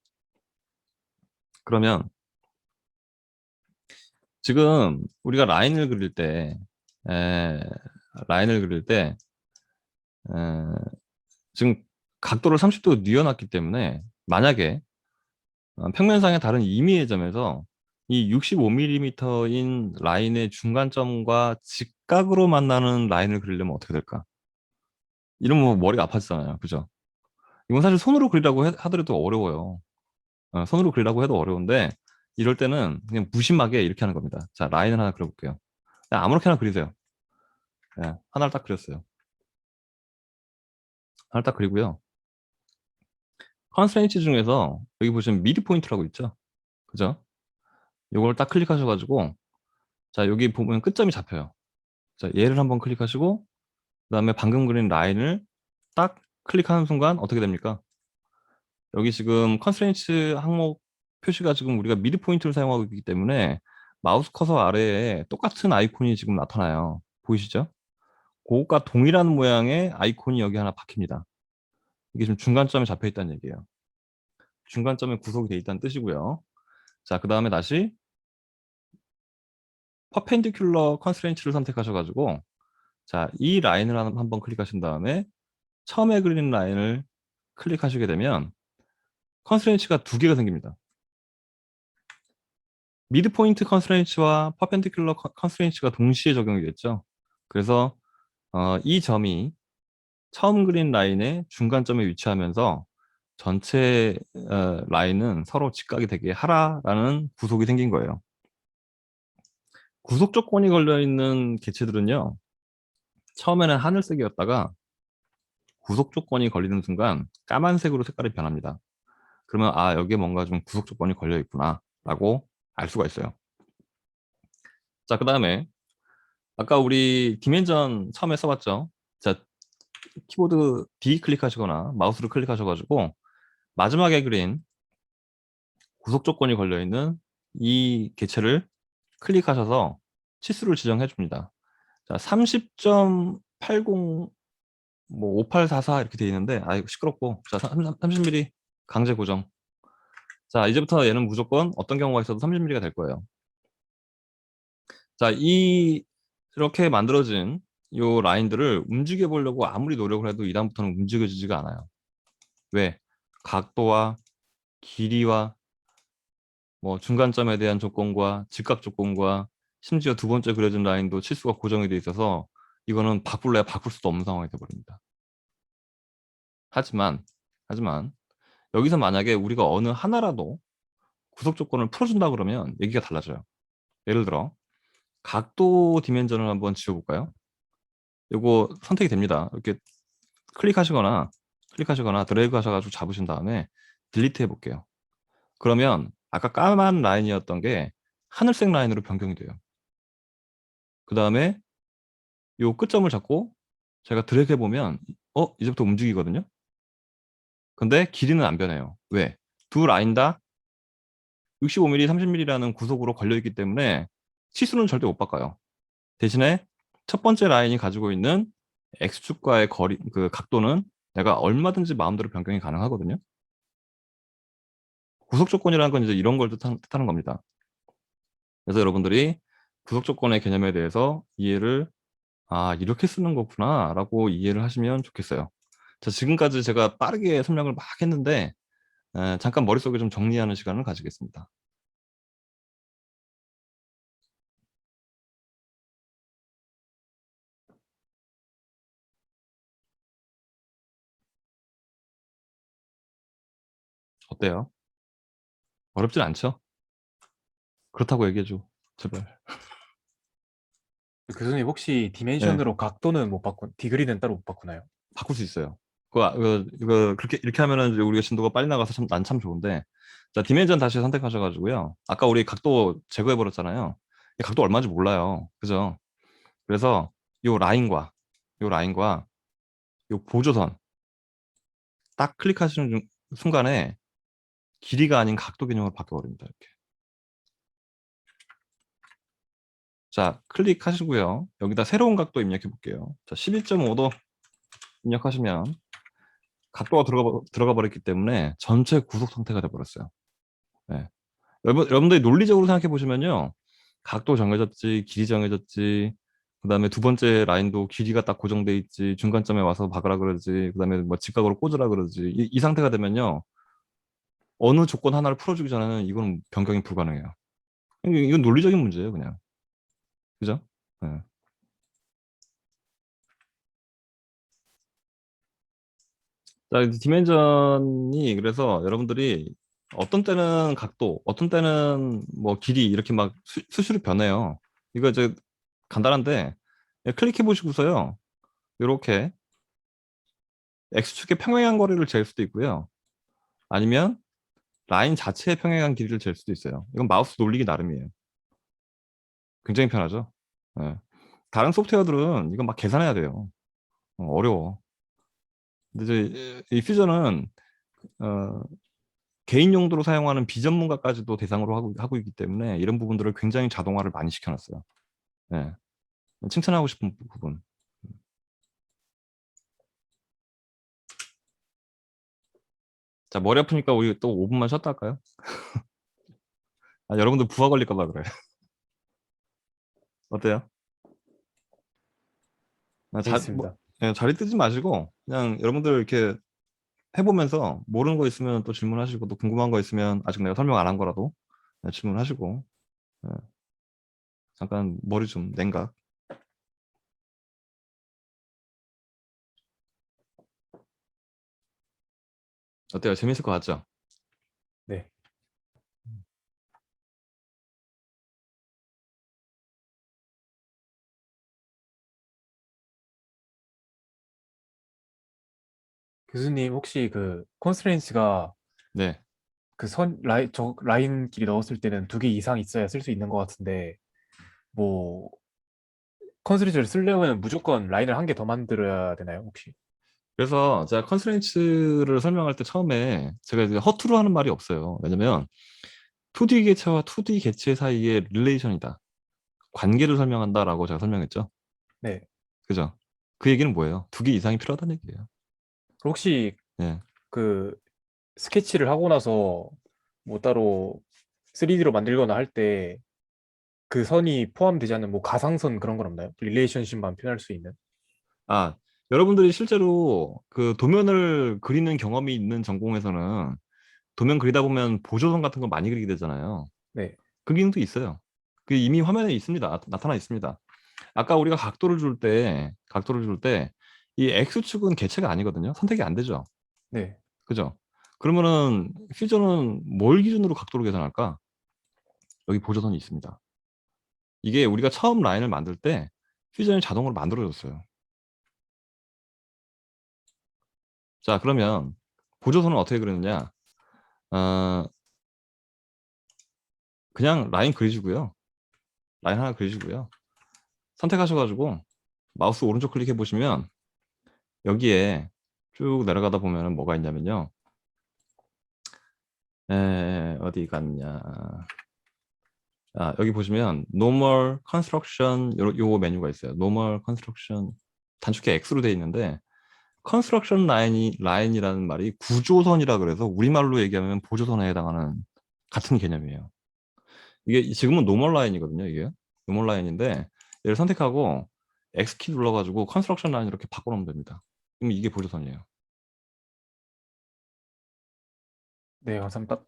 S1: 그러면 지금 우리가 라인을 그릴 때, 에, 라인을 그릴 때, 지금 각도를 30도 뉘어놨기 때문에 만약에 평면상의 다른 임의의 점에서 이 65mm인 라인의 중간점과 직각으로 만나는 라인을 그리려면 어떻게 될까? 이러면 뭐 머리가 아파지잖아요. 그죠? 이건 사실 손으로 그리라고 하더라도 어려워요. 손으로 그리라고 해도 어려운데 이럴 때는 그냥 무심하게 이렇게 하는 겁니다. 자, 라인을 하나 그려볼게요. 그냥 아무렇게나 그리세요. 네, 하나를 딱 그렸어요. 하나를 딱 그리고요. 컨스트레인트 중에서 여기 보시면 미드 포인트라고 있죠? 그죠? 요걸 딱 클릭하셔가지고 자, 여기 보면 끝점이 잡혀요. 자, 얘를 한번 클릭하시고 그다음에 방금 그린 라인을 딱 클릭하는 순간 어떻게 됩니까? 여기 지금 컨스트레인츠 항목 표시가 지금 우리가 미드 포인트를 사용하고 있기 때문에 마우스 커서 아래에 똑같은 아이콘이 지금 나타나요. 보이시죠? 그것과 동일한 모양의 아이콘이 여기 하나 박힙니다. 이게 지금 중간점에 잡혀 있다는 얘기예요. 중간점에 구속이 돼 있다는 뜻이고요. 자, 그 다음에 다시 퍼펜디큘러 컨스트레인츠를 선택하셔가지고 자, 이 라인을 한번 클릭하신 다음에 처음에 그린 라인을 클릭하시게 되면 컨스트레인츠가 두 개가 생깁니다. 미드 포인트 컨스트레인츠와 퍼펜디큘러 컨스트레인츠가 동시에 적용이 됐죠. 그래서 이 점이 처음 그린 라인의 중간점에 위치하면서 전체 라인은 서로 직각이 되게 하라라는 구속이 생긴 거예요. 구속 조건이 걸려 있는 개체들은요. 처음에는 하늘색이었다가 구속 조건이 걸리는 순간 까만색으로 색깔이 변합니다. 그러면 아, 여기에 뭔가 좀 구속 조건이 걸려 있구나 라고 알 수가 있어요. 자, 그 다음에 아까 우리 디멘전 처음에 써봤죠. 자, 키보드 D 클릭하시거나 마우스를 클릭하셔가지고 마지막에 그린 구속 조건이 걸려 있는 이 개체를 클릭하셔서 치수를 지정해 줍니다. 자, 30.80 뭐 5844 이렇게 돼 있는데 아 이거 시끄럽고 자 30mm 강제 고정. 자, 이제부터 얘는 무조건 어떤 경우가 있어도 30mm가 될 거예요. 자, 이렇게 만들어진 요 라인들을 움직여 보려고 아무리 노력을 해도 이 다음부터는 움직여지지가 않아요. 왜? 각도와 길이와 뭐 중간점에 대한 조건과 직각 조건과 심지어 두 번째 그려진 라인도 치수가 고정이 돼 있어서 이거는 바꿀래야 바꿀 수도 없는 상황이 돼 버립니다. 하지만 여기서 만약에 우리가 어느 하나라도 구속 조건을 풀어준다 그러면 얘기가 달라져요. 예를 들어 각도 디멘전을 한번 지워볼까요? 요거 선택이 됩니다. 이렇게 클릭하시거나 드래그 하셔가지고 잡으신 다음에 딜리트 해볼게요. 그러면 아까 까만 라인이었던 게 하늘색 라인으로 변경이 돼요. 그 다음에 요 끝점을 잡고 제가 드래그 해보면 이제부터 움직이거든요. 근데 길이는 안 변해요. 왜? 두 라인 다 65mm, 30mm라는 구속으로 걸려있기 때문에 치수는 절대 못 바꿔요. 대신에 첫 번째 라인이 가지고 있는 X축과의 거리, 그 각도는 내가 얼마든지 마음대로 변경이 가능하거든요. 구속 조건이라는 건 이제 이런 걸 뜻하는 겁니다. 그래서 여러분들이 구속 조건의 개념에 대해서 이해를 이렇게 쓰는 거구나 라고 이해를 하시면 좋겠어요. 자, 지금까지 제가 빠르게 설명을 막 했는데 잠깐 머릿속에 좀 정리하는 시간을 가지겠습니다. 어때요? 어렵진 않죠? 그렇다고 얘기해줘. 제발.
S3: 교수님 혹시
S1: 네,
S3: 디멘션으로 각도는 못 디그리는 따로 못 바꾸나요?
S1: 바꿀 수 있어요. 이거 그렇게 이렇게 하면은 이제 우리가 진도가 빨리 나가서 난 참 좋은데 자, 디멘전 다시 선택하셔가지고요. 아까 우리 각도 제거해 버렸잖아요. 이 각도 얼마인지 몰라요. 그죠? 그래서 요 라인과 요 보조선 딱 클릭하시는 순간에 길이가 아닌 각도 개념으로 바뀌어버립니다. 이렇게. 자, 클릭하시고요. 여기다 새로운 각도 입력해 볼게요. 자, 11.5도 입력하시면 각도가 들어가 버렸기 때문에 전체 구속 상태가 돼 버렸어요. 네. 여러분들이 논리적으로 생각해 보시면요. 각도 정해졌지, 길이 정해졌지, 그 다음에 두 번째 라인도 길이가 딱 고정돼 있지, 중간점에 와서 박으라 그러지, 그 다음에 뭐 직각으로 꽂으라 그러지. 이 상태가 되면요. 어느 조건 하나를 풀어주기 전에는 이건 변경이 불가능해요. 이건 논리적인 문제예요, 그냥. 그죠? 네. 자, 이제 디멘전이 그래서 여러분들이 어떤 때는 각도, 어떤 때는 뭐 길이 이렇게 막 수시로 변해요. 이거 이제 간단한데 클릭해 보시고서요. 이렇게 X축의 평행한 거리를 잴 수도 있고요. 아니면 라인 자체의 평행한 길이를 잴 수도 있어요. 이건 마우스 돌리기 나름이에요. 굉장히 편하죠. 예. 다른 소프트웨어들은 이거 막 계산해야 돼요. 어려워. 근데 이제 이 퓨전은 어, 개인 용도로 사용하는 비전문가까지도 대상으로 하고 있기 때문에 이런 부분들을 굉장히 자동화를 많이 시켜놨어요. 네. 칭찬하고 싶은 부분. 자, 머리 아프니까 우리 또 5분만 쉬었다 할까요? 아, 여러분들 부하 걸릴까 봐 그래. 어때요? 아,
S3: 재밌습니다.
S1: 예, 자리 뜨지 마시고 그냥 여러분들 이렇게 해보면서 모르는 거 있으면 또 질문하시고 또 궁금한 거 있으면 아직 내가 설명 안 한 거라도 질문하시고 예, 잠깐 머리 좀 냉각. 어때요? 재밌을 것 같죠?
S3: 네. 교수님 혹시 그 컨스트레인츠가
S1: 네.
S3: 그 라인끼리 넣었을 때는 2개 이상 있어야 쓸 수 있는 것 같은데 뭐 컨스트레인츠를 쓰려면 무조건 라인을 1개 더 만들어야 되나요, 혹시?
S1: 그래서 제가 컨스트레인츠를 설명할 때 처음에 제가 이제 허투루 하는 말이 없어요. 왜냐면 2D 개체와 2D 개체 사이의 릴레이션이다. 관계를 설명한다라고 제가 설명했죠.
S3: 네.
S1: 그죠? 그 얘기는 뭐예요? 2개 이상이 필요하다는 얘기예요.
S3: 혹시
S1: 예.
S3: 그 스케치를 하고 나서 뭐 따로 3D로 만들거나 할 때 그 선이 포함되지 않는 뭐 가상선 그런 건 없나요? 릴레이션십만 표현할 수 있는?
S1: 아, 여러분들이 실제로 그 도면을 그리는 경험이 있는 전공에서는 도면 그리다 보면 보조선 같은 거 많이 그리게 되잖아요.
S3: 네.
S1: 그 기능도 있어요. 그 이미 화면에 있습니다. 나타나 있습니다. 아까 우리가 각도를 줄 때, 이 X축은 개체가 아니거든요. 선택이 안 되죠.
S3: 네.
S1: 그죠? 그러면은 퓨전은 뭘 기준으로 각도를 계산할까? 여기 보조선이 있습니다. 이게 우리가 처음 라인을 만들 때 퓨전이 자동으로 만들어졌어요. 자, 그러면 보조선은 어떻게 그리느냐? 어, 그냥 라인 그리시고요. 라인 하나 그리시고요. 선택하셔가지고 마우스 오른쪽 클릭해 보시면 여기에 쭉 내려가다 보면 뭐가 있냐면요. 어디 갔냐. 아, 여기 보시면 Normal Construction 요 메뉴가 있어요. Normal Construction 단축키 X로 되어 있는데 Construction 라인이라는 말이 구조선이라 그래서 우리말로 얘기하면 보조선에 해당하는 같은 개념이에요. 이게 지금은 Normal 라인이거든요. 이게 Normal 라인인데 얘를 선택하고 X키 눌러가지고 Construction 라인 이렇게 바꿔놓으면 됩니다. 그럼 이게 보조선이에요.
S3: 네, 감사합니다.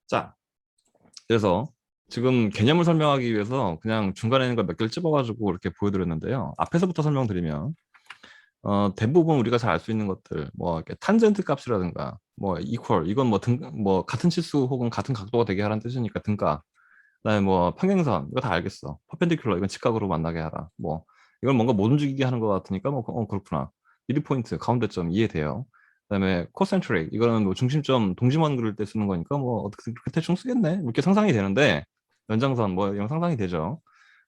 S1: 자, 그래서 지금 개념을 설명하기 위해서 그냥 중간에 있는 걸 몇 개를 찝어가지고 이렇게 보여드렸는데요. 앞에서부터 설명드리면 대부분 우리가 잘 알 수 있는 것들, 뭐 이렇게 탄젠트 값이라든가, 뭐 equal 이건 뭐 같은 치수 혹은 같은 각도가 되게 하라는 뜻이니까 등가. 그다음에 뭐 평행선 이거 다 알겠어. 퍼펜디큘러 이건 직각으로 만나게 하라. 뭐 이건 뭔가 못 움직이게 하는 것 같으니까 뭐 그렇구나. 미드 포인트 가운데점 이해돼요. 그다음에 코센트릭 이거는 뭐 중심점 동심원 그릴 때 쓰는 거니까 뭐 어떻게 그렇게 대충 쓰겠네 이렇게 상상이 되는데 연장선 뭐 이런 상상이 되죠.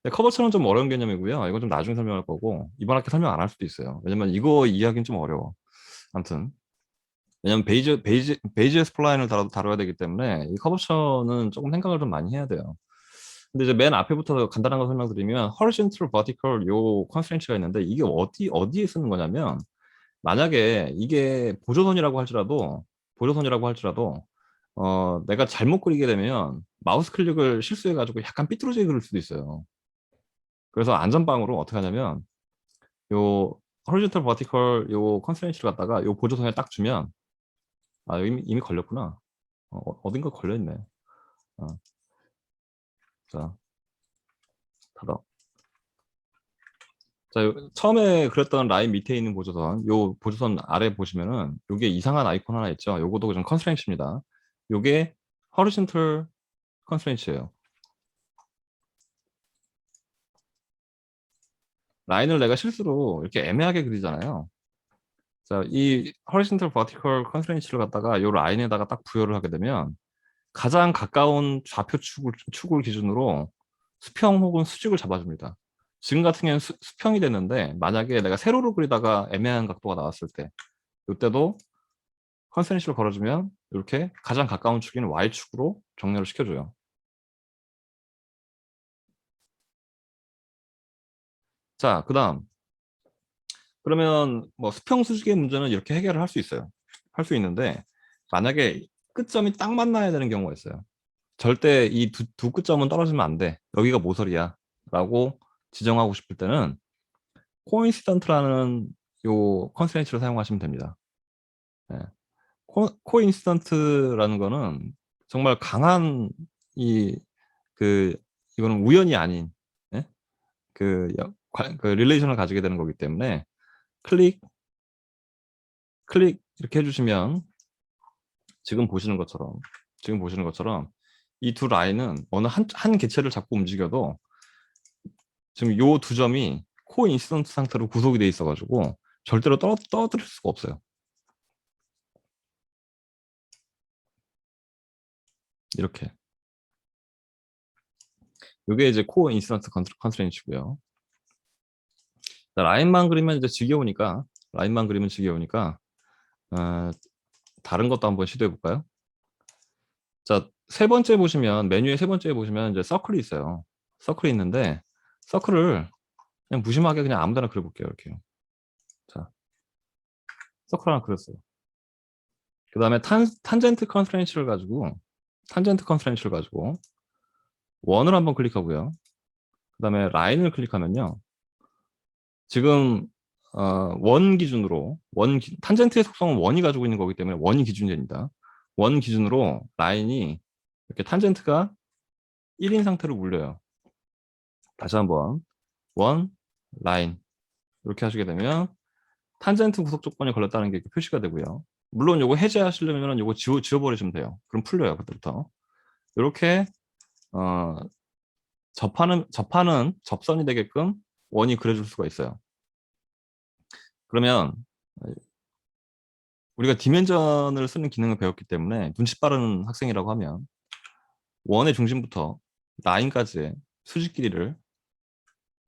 S1: 근데 커버처럼 좀 어려운 개념이고요. 이건 좀 나중에 설명할 거고 이번 학기 설명 안 할 수도 있어요. 왜냐면 이거 이해하기는 좀 어려워. 아무튼 왜냐면 베이지 스플라인을 다뤄야 되기 때문에 이 커버처는 조금 생각을 좀 많이 해야 돼요. 근데 이제 맨 앞에부터 간단한 거 설명드리면 horizontal, vertical 요 컨스트레인츠가 있는데 이게 어디에 쓰는 거냐면 만약에 이게 보조선이라고 할지라도 내가 잘못 그리게 되면 마우스 클릭을 실수해 가지고 약간 삐뚤어지게 그릴 수도 있어요. 그래서 안전빵으로 어떻게 하냐면 요 horizontal, vertical 요 컨스트레인츠를 갖다가 요 보조선에 딱 주면 아 이미 걸렸구나. 어딘가 걸려 있네. 어, 자, 닫아. 자, 처음에 그렸던 라인 밑에 있는 보조선, 요 보조선 아래 보시면은 요게 이상한 아이콘 하나 있죠. 요것도 그냥 컨스트레인츠입니다. 요게 horizontal 컨스트레인츠예요. 라인을 내가 실수로 이렇게 애매하게 그리잖아요. 자, 이 horizontal vertical constraints를 갖다가 이 라인에다가 딱 부여를 하게 되면 가장 가까운 좌표 축을 기준으로 수평 혹은 수직을 잡아줍니다. 지금 같은 경우는 수평이 됐는데 만약에 내가 세로로 그리다가 애매한 각도가 나왔을 때 이때도 컨스트레인트를 걸어주면 이렇게 가장 가까운 축인 Y축으로 정렬을 시켜줘요. 자, 그 다음 그러면 뭐 수평 수직의 문제는 이렇게 해결을 할 수 있어요. 할 수 있는데 만약에 끝점이 딱 만나야 되는 경우가 있어요. 절대 이 두 끝점은 떨어지면 안 돼. 여기가 모서리야. 라고 지정하고 싶을 때는 코인시던트라는 요 컨스트레인트를 사용하시면 됩니다. 네. 코인시던트라는 거는 정말 강한 이 그 이거는 우연이 아닌 예? 그 릴레이션을 가지게 되는 거기 때문에 클릭 클릭 이렇게 해주시면 지금 보시는 것처럼 이 두 라인은 어느 한 개체를 잡고 움직여도 지금 요 두 점이 코인시던트 상태로 구속이 돼 있어가지고 절대로 떨어뜨릴 수가 없어요. 이렇게. 이게 이제 코인시던트 컨스트레인트고요. 라인만 그리면 이제 지겨우니까 어, 다른 것도 한번 시도해 볼까요? 자, 세 번째 보시면 메뉴의 세 번째에 보시면 이제 서클이 있어요. 서클이 있는데 서클을 그냥 무심하게 그냥 아무데나 그려볼게요. 이렇게요. 자, 서클 하나 그렸어요. 그 다음에 탄젠트 컨스트레인트를 가지고 원을 한번 클릭하고요. 그 다음에 라인을 클릭하면요. 지금 원 기준으로 탄젠트의 속성은 원이 가지고 있는 거기 때문에 원이 기준이 됩니다. 원 기준으로 라인이 이렇게 탄젠트가 1인 상태로 물려요. 다시 한번 원 라인 이렇게 하시게 되면 탄젠트 구속 조건이 걸렸다는 게 이렇게 표시가 되고요. 물론 요거 해제하시려면 요거 지워버리시면 돼요. 그럼 풀려요 그때부터. 이렇게 어, 접선이 되게끔 원이 그려줄 수가 있어요. 그러면 우리가 디멘전을 쓰는 기능을 배웠기 때문에 눈치 빠른 학생이라고 하면 원의 중심부터 라인까지의 수직 길이를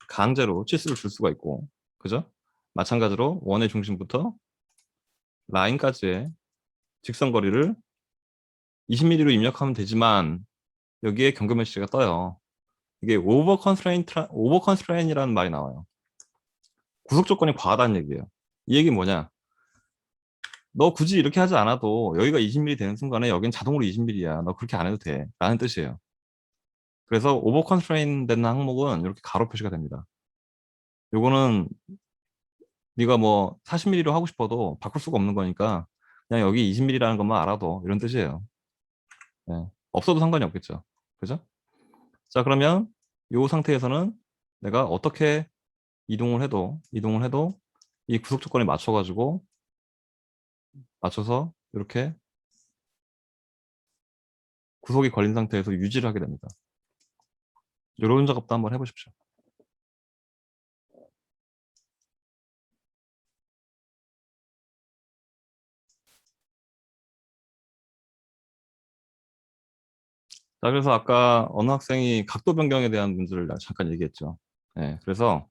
S1: 강제로 치수를 줄 수가 있고, 그죠? 마찬가지로 원의 중심부터 라인까지의 직선 거리를 20mm로 입력하면 되지만 여기에 경계 메시지가 떠요. 이게 오버 컨스트레인이라는 말이 나와요. 구속 조건이 과하다는 얘기예요. 이 얘기는 뭐냐? 너 굳이 이렇게 하지 않아도 여기가 20mm 되는 순간에 여긴 자동으로 20mm야. 너 그렇게 안 해도 돼. 라는 뜻이에요. 그래서 오버 컨스트레인 되는 항목은 이렇게 가로 표시가 됩니다. 요거는 네가 뭐 40mm로 하고 싶어도 바꿀 수가 없는 거니까 그냥 여기 20mm라는 것만 알아도 이런 뜻이에요. 네. 없어도 상관이 없겠죠. 그죠? 자, 그러면 요 상태에서는 내가 어떻게 이동을 해도 이 구속 조건에 맞춰서 이렇게 구속이 걸린 상태에서 유지를 하게 됩니다. 이런 작업도 한번 해보십시오. 자, 그래서 아까 어느 학생이 각도 변경에 대한 문제를 잠깐 얘기했죠. 네, 그래서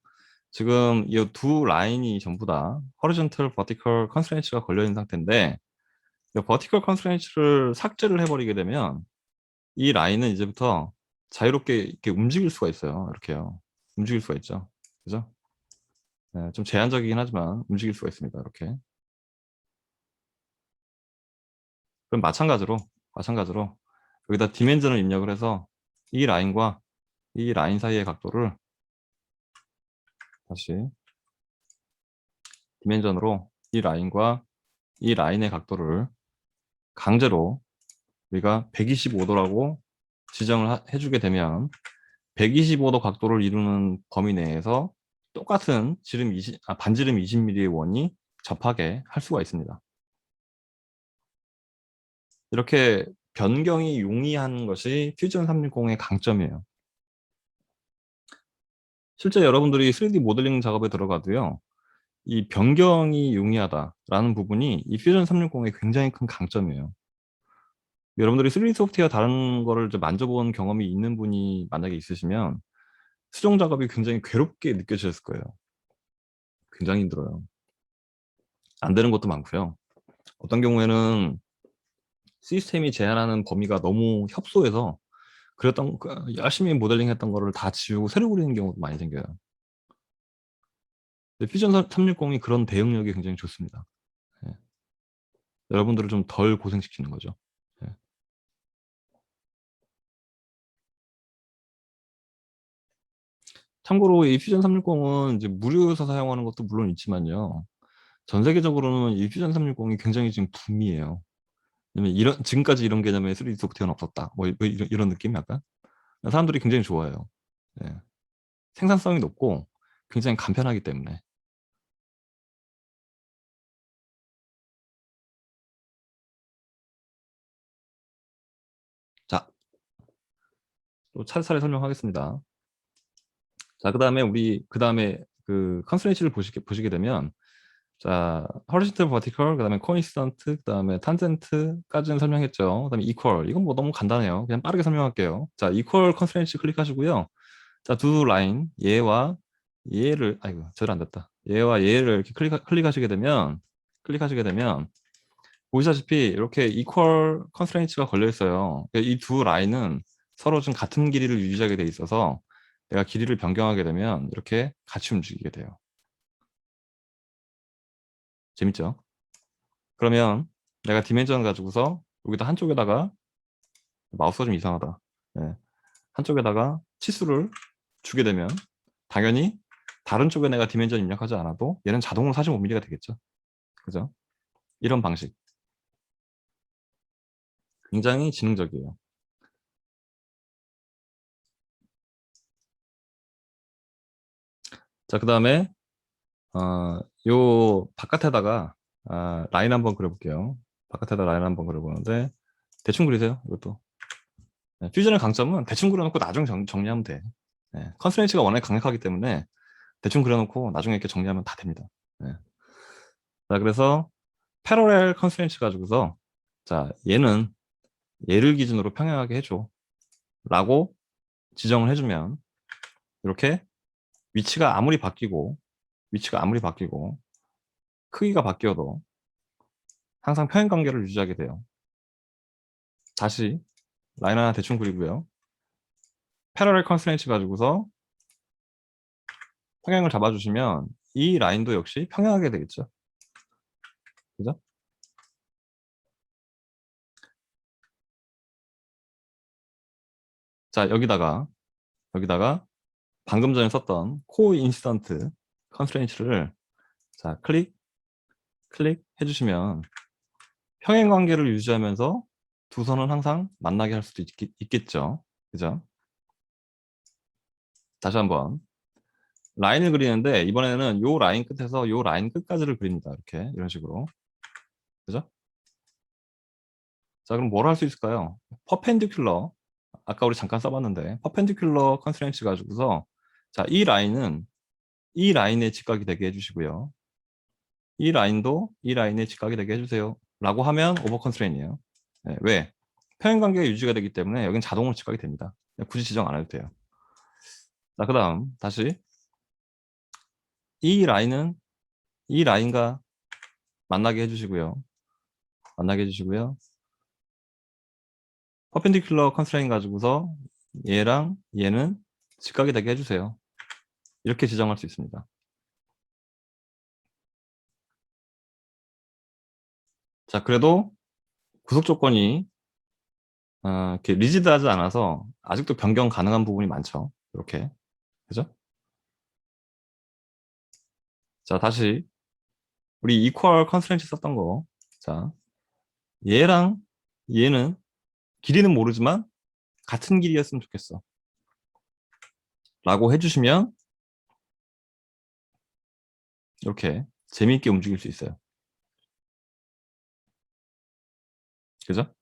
S1: 지금 이 두 라인이 전부 다 horizontal, vertical constraints가 걸려 있는 상태인데 이 vertical constraints를 삭제를 해버리게 되면 이 라인은 이제부터 자유롭게 이렇게 움직일 수가 있어요. 이렇게요. 움직일 수가 있죠. 그죠? 네, 좀 제한적이긴 하지만 움직일 수가 있습니다. 이렇게. 그럼 마찬가지로 여기다 디멘전을 입력을 해서 이 라인과 이 라인 사이의 각도를 다시 디멘전으로 이 라인과 이 라인의 각도를 강제로 우리가 125도라고 지정을 해주게 되면 125도 각도를 이루는 범위 내에서 똑같은 반지름 20mm의 원이 접하게 할 수가 있습니다. 이렇게 변경이 용이한 것이 퓨전 360의 강점이에요. 실제 여러분들이 3D 모델링 작업에 들어가도요. 이 변경이 용이하다라는 부분이 이 퓨전 360의 굉장히 큰 강점이에요. 여러분들이 3D 소프트웨어 다른 거를 좀 만져본 경험이 있는 분이 만약에 있으시면 수정 작업이 굉장히 괴롭게 느껴졌을 거예요. 굉장히 힘들어요. 안 되는 것도 많고요. 어떤 경우에는 시스템이 제한하는 범위가 너무 협소해서 열심히 모델링 했던 거를 다 지우고 새로 그리는 경우도 많이 생겨요. 근데 퓨전 360이 그런 대응력이 굉장히 좋습니다. 예. 여러분들을 좀 덜 고생시키는 거죠. 예. 참고로 이 퓨전 360은 이제 무료에서 사용하는 것도 물론 있지만요. 전 세계적으로는 이 퓨전 360이 굉장히 지금 붐이에요. 왜냐면 지금까지 이런 개념의 3D 소프트웨어는 없었다. 뭐 이런 느낌 약간? 사람들이 굉장히 좋아해요. 예. 생산성이 높고 굉장히 간편하기 때문에. 자, 또 차례차례 설명하겠습니다. 자, 그 다음에 그 컨스트레인츠를 보시게 되면, 자, horizontal, vertical, 그 다음에 coincident, 그 다음에 tangent까지는 설명했죠. 그 다음에 equal. 이건 뭐 너무 간단해요. 그냥 빠르게 설명할게요. 자, equal constraints 클릭하시고요. 자, 두 라인, 아이고, 제대로 안 됐다. 얘와 얘를 이렇게 클릭하시게 되면, 보시다시피 이렇게 equal constraints가 걸려 있어요. 이 두 라인은 서로 좀 같은 길이를 유지하게 돼 있어서 내가 길이를 변경하게 되면 이렇게 같이 움직이게 돼요. 재밌죠? 그러면 내가 디멘전 가지고서 여기다 한쪽에다가 마우스가 좀 이상하다. 네. 한쪽에다가 치수를 주게 되면 당연히 다른 쪽에 내가 디멘전 입력하지 않아도 얘는 자동으로 45mm가 되겠죠. 그죠? 이런 방식. 굉장히 지능적이에요. 자, 그 다음에 요 바깥에다가 라인 한번 그려볼게요. 바깥에다 라인 한번 그려보는데 대충 그리세요. 이것도. 네, 퓨전의 강점은 대충 그려놓고 나중에 정리하면 돼. 네, 컨스트레인츠가 워낙 강력하기 때문에 대충 그려놓고 나중에 이렇게 정리하면 다 됩니다. 네. 자, 그래서 패러렐 컨스트레인츠 가지고서 자, 얘를 기준으로 평행하게 해줘 라고 지정을 해주면 이렇게 위치가 아무리 바뀌고 크기가 바뀌어도 항상 평행 관계를 유지하게 돼요. 다시 라인 하나 대충 그리고요. 패러렐 컨스트레인츠 가지고서 평행을 잡아주시면 이 라인도 역시 평행하게 되겠죠. 그죠? 자, 여기다가 방금 전에 썼던 코인시던트 컨스트레인츠를 자, 클릭 해주시면 평행 관계를 유지하면서 두 선은 항상 만나게 할 수도 있겠죠. 그죠? 다시 한번 라인을 그리는데 이번에는 요 라인 끝에서 요 라인 끝까지를 그립니다. 이렇게 이런 식으로. 그죠? 자, 그럼 뭘 할 수 있을까요? 퍼펜디큘러. 아까 우리 잠깐 써봤는데 퍼펜디큘러 컨스트레인츠 가지고서 자, 이 라인의 직각이 되게 해주시고요. 이 라인도 이 라인의 직각이 되게 해주세요. 라고 하면 오버 컨스트레인이에요. 네, 왜? 평행 관계가 유지가 되기 때문에 여긴 자동으로 직각이 됩니다. 굳이 지정 안 해도 돼요. 자, 그 다음 다시 이 라인은 이 라인과 만나게 해주시고요. 퍼펜디큘러 컨스트레인 가지고서 얘랑 얘는 직각이 되게 해주세요. 이렇게 지정할 수 있습니다. 자, 그래도 구속 조건이 이렇게 리지드하지 않아서 아직도 변경 가능한 부분이 많죠. 이렇게. 그죠? 자, 다시 우리 이퀄 컨스트레인트 썼던 거. 자, 얘랑 얘는 길이는 모르지만 같은 길이였으면 좋겠어. 라고 해주시면 이렇게 재미있게 움직일 수 있어요. 그죠?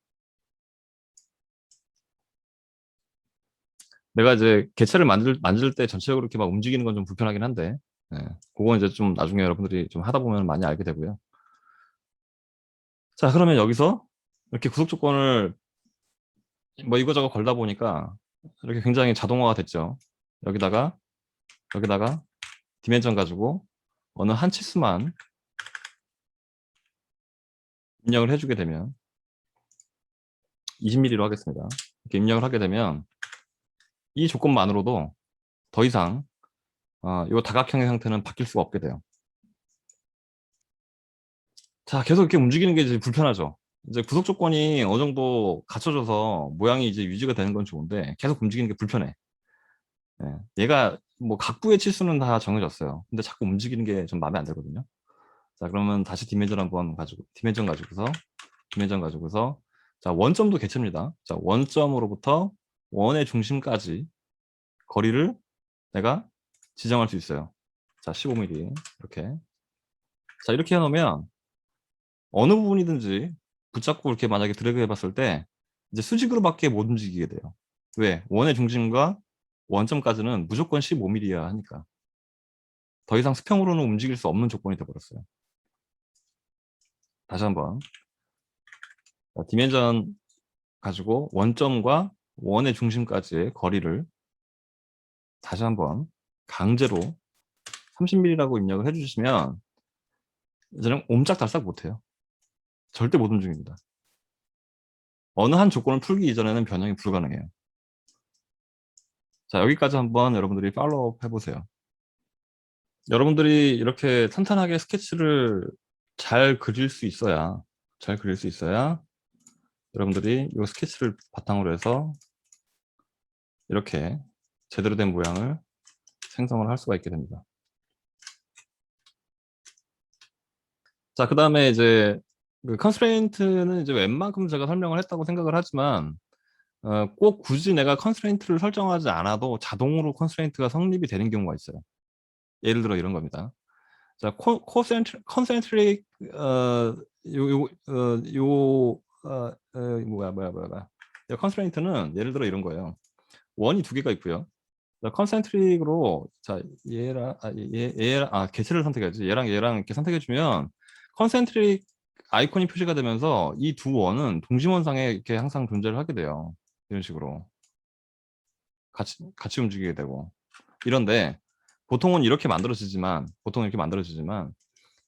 S1: 내가 이제 개체를 만질 때 전체적으로 이렇게 막 움직이는 건 좀 불편하긴 한데, 예, 그건 이제 좀 나중에 여러분들이 좀 하다 보면 많이 알게 되고요. 자, 그러면 여기서 이렇게 구속 조건을 뭐 이거저거 걸다 보니까 이렇게 굉장히 자동화가 됐죠. 여기다가 디멘전 가지고 어느 한 치수만 입력을 해주게 되면 20mm로 하겠습니다. 이렇게 입력을 하게 되면 이 조건만으로도 더 이상 이 다각형의 형태는 바뀔 수가 없게 돼요. 자, 계속 이렇게 움직이는 게 이제 불편하죠. 이제 구속 조건이 어느 정도 갖춰져서 모양이 이제 유지가 되는 건 좋은데 계속 움직이는 게 불편해. 예, 얘가 뭐 각부의 치수는 다 정해졌어요. 근데 자꾸 움직이는 게 좀 마음에 안 들거든요. 자, 그러면 다시 디멘전 한번 가지고 디멘전 가지고서 자, 원점도 개체입니다. 자, 원점으로부터 원의 중심까지 거리를 내가 지정할 수 있어요. 자, 15mm 이렇게. 자, 이렇게 해놓으면 어느 부분이든지 붙잡고 이렇게 만약에 드래그 해봤을 때 이제 수직으로밖에 못 움직이게 돼요. 왜? 원의 중심과 원점까지는 무조건 15mm야 하니까. 더 이상 수평으로는 움직일 수 없는 조건이 되어버렸어요. 다시 한번. 자, 디멘전 가지고 원점과 원의 중심까지의 거리를 다시 한번 강제로 30mm라고 입력을 해주시면 이제는 옴짝달싹 못해요. 절대 못 움직입니다. 어느 한 조건을 풀기 이전에는 변형이 불가능해요. 자, 여기까지 한번 여러분들이 팔로우업 해보세요. 여러분들이 이렇게 탄탄하게 스케치를 잘 그릴 수 있어야 여러분들이 이 스케치를 바탕으로 해서 이렇게 제대로 된 모양을 생성을 할 수가 있게 됩니다. 자, 그 다음에 이제 그 컨스트레인트는 이제 웬만큼 제가 설명을 했다고 생각을 하지만 꼭 굳이 내가 컨스트레인트를 설정하지 않아도 자동으로 컨스트레인트가 성립이 되는 경우가 있어요. 예를 들어 이런 겁니다. 자, 컨센트릭 컨스트레인트는 예를 들어 이런 거예요. 원이 두 개가 있고요. 컨센트릭으로 자 얘랑 개체를 선택해야지. 얘랑 이렇게 선택해 주면 컨센트릭 아이콘이 표시가 되면서 이 두 원은 동심원상에 이렇게 항상 존재를 하게 돼요. 이런 식으로 같이 움직이게 되고. 이런데 보통은 이렇게 만들어지지만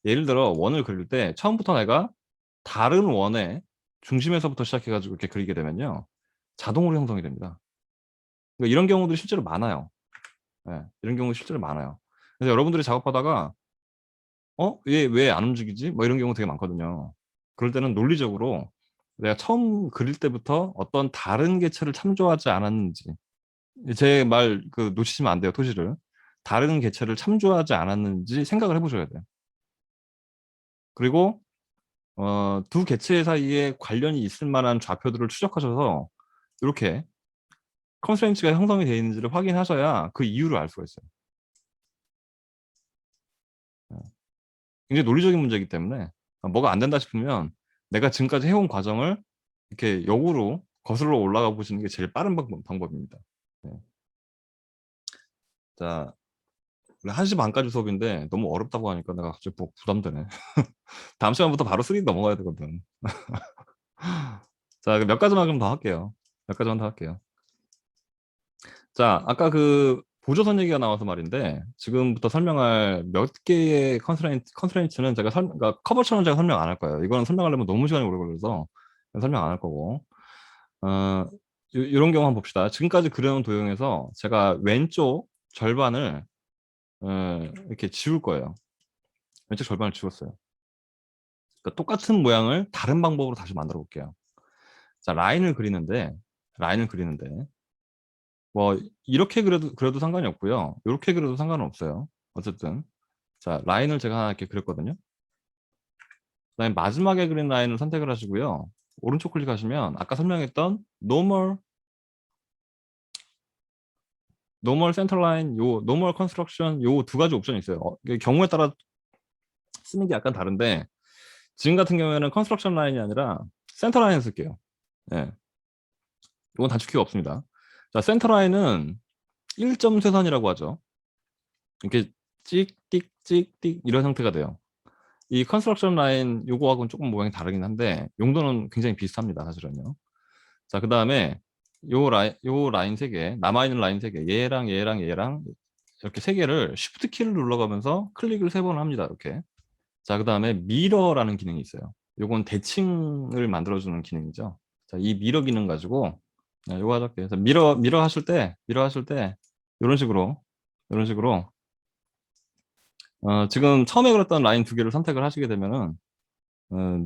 S1: 예를 들어 원을 그릴 때 처음부터 내가 다른 원의 중심에서부터 시작해가지고 이렇게 그리게 되면요, 자동으로 형성이 됩니다. 그러니까 이런 경우들이 실제로 많아요. 네, 이런 경우 실제로 많아요. 그래서 여러분들이 작업하다가 얘 왜 안 움직이지? 뭐 이런 경우 되게 많거든요. 그럴 때는 논리적으로 내가 처음 그릴 때부터 어떤 다른 개체를 참조하지 않았는지, 제 말 그 놓치시면 안 돼요, 토시를. 다른 개체를 참조하지 않았는지 생각을 해보셔야 돼요. 그리고 두 개체 사이에 관련이 있을 만한 좌표들을 추적하셔서 이렇게 컨스트레인트가 형성이 되어 있는지를 확인하셔야 그 이유를 알 수가 있어요. 굉장히 논리적인 문제이기 때문에 뭐가 안 된다 싶으면 내가 지금까지 해온 과정을 이렇게 역으로 거슬러 올라가 보시는 게 제일 빠른 방법입니다. 네. 자, 1시 반까지 수업인데 너무 어렵다고 하니까 내가 갑자기 부담되네. 다음 시간부터 바로 3D 넘어가야 되거든. 자, 몇 가지만 좀 더 할게요. 자, 아까 그 보조선 얘기가 나와서 말인데 지금부터 설명할 몇 개의 컨스트레인트는 제가 그러니까 커버처럼 제가 설명 안 할 거예요. 이거는 설명하려면 너무 시간이 오래 걸려서 설명 안 할 거고. 이런 경우 한번 봅시다. 지금까지 그려놓은 도형에서 제가 왼쪽 절반을 이렇게 지울 거예요. 왼쪽 절반을 지웠어요. 그러니까 똑같은 모양을 다른 방법으로 다시 만들어 볼게요. 자, 라인을 그리는데 뭐 이렇게 그려도 상관이 없고요. 이렇게 그려도 상관은 없어요. 어쨌든 자, 라인을 제가 하나 이렇게 그렸거든요. 그다음에 마지막에 그린 라인을 선택을 하시고요. 오른쪽 클릭하시면 아까 설명했던 normal centerline, normal construction 요 두 가지 옵션이 있어요. 이게 경우에 따라 쓰는 게 약간 다른데 지금 같은 경우에는 construction 라인이 아니라 center 라인 쓸게요. 예. 이건 단축키가 없습니다. 자, 센터 라인은 1점 쇄선이라고 하죠. 이렇게 찍찍 찍찍 이런 형태가 돼요. 이 컨스트럭션 라인 요거하고는 조금 모양이 다르긴 한데 용도는 굉장히 비슷합니다. 사실은요. 자, 그 다음에 요 라인 3개, 남아있는 라인 3개, 얘랑 얘랑 얘랑 이렇게 3개를 Shift 키를 눌러가면서 클릭을 3번 합니다. 이렇게. 자, 그 다음에 미러라는 기능이 있어요. 요건 대칭을 만들어주는 기능이죠. 자, 이 미러 기능 가지고 요거 하자. 그래서 미러 하실 때 이런 식으로 지금 처음에 그렸던 라인 2개를 선택을 하시게 되면은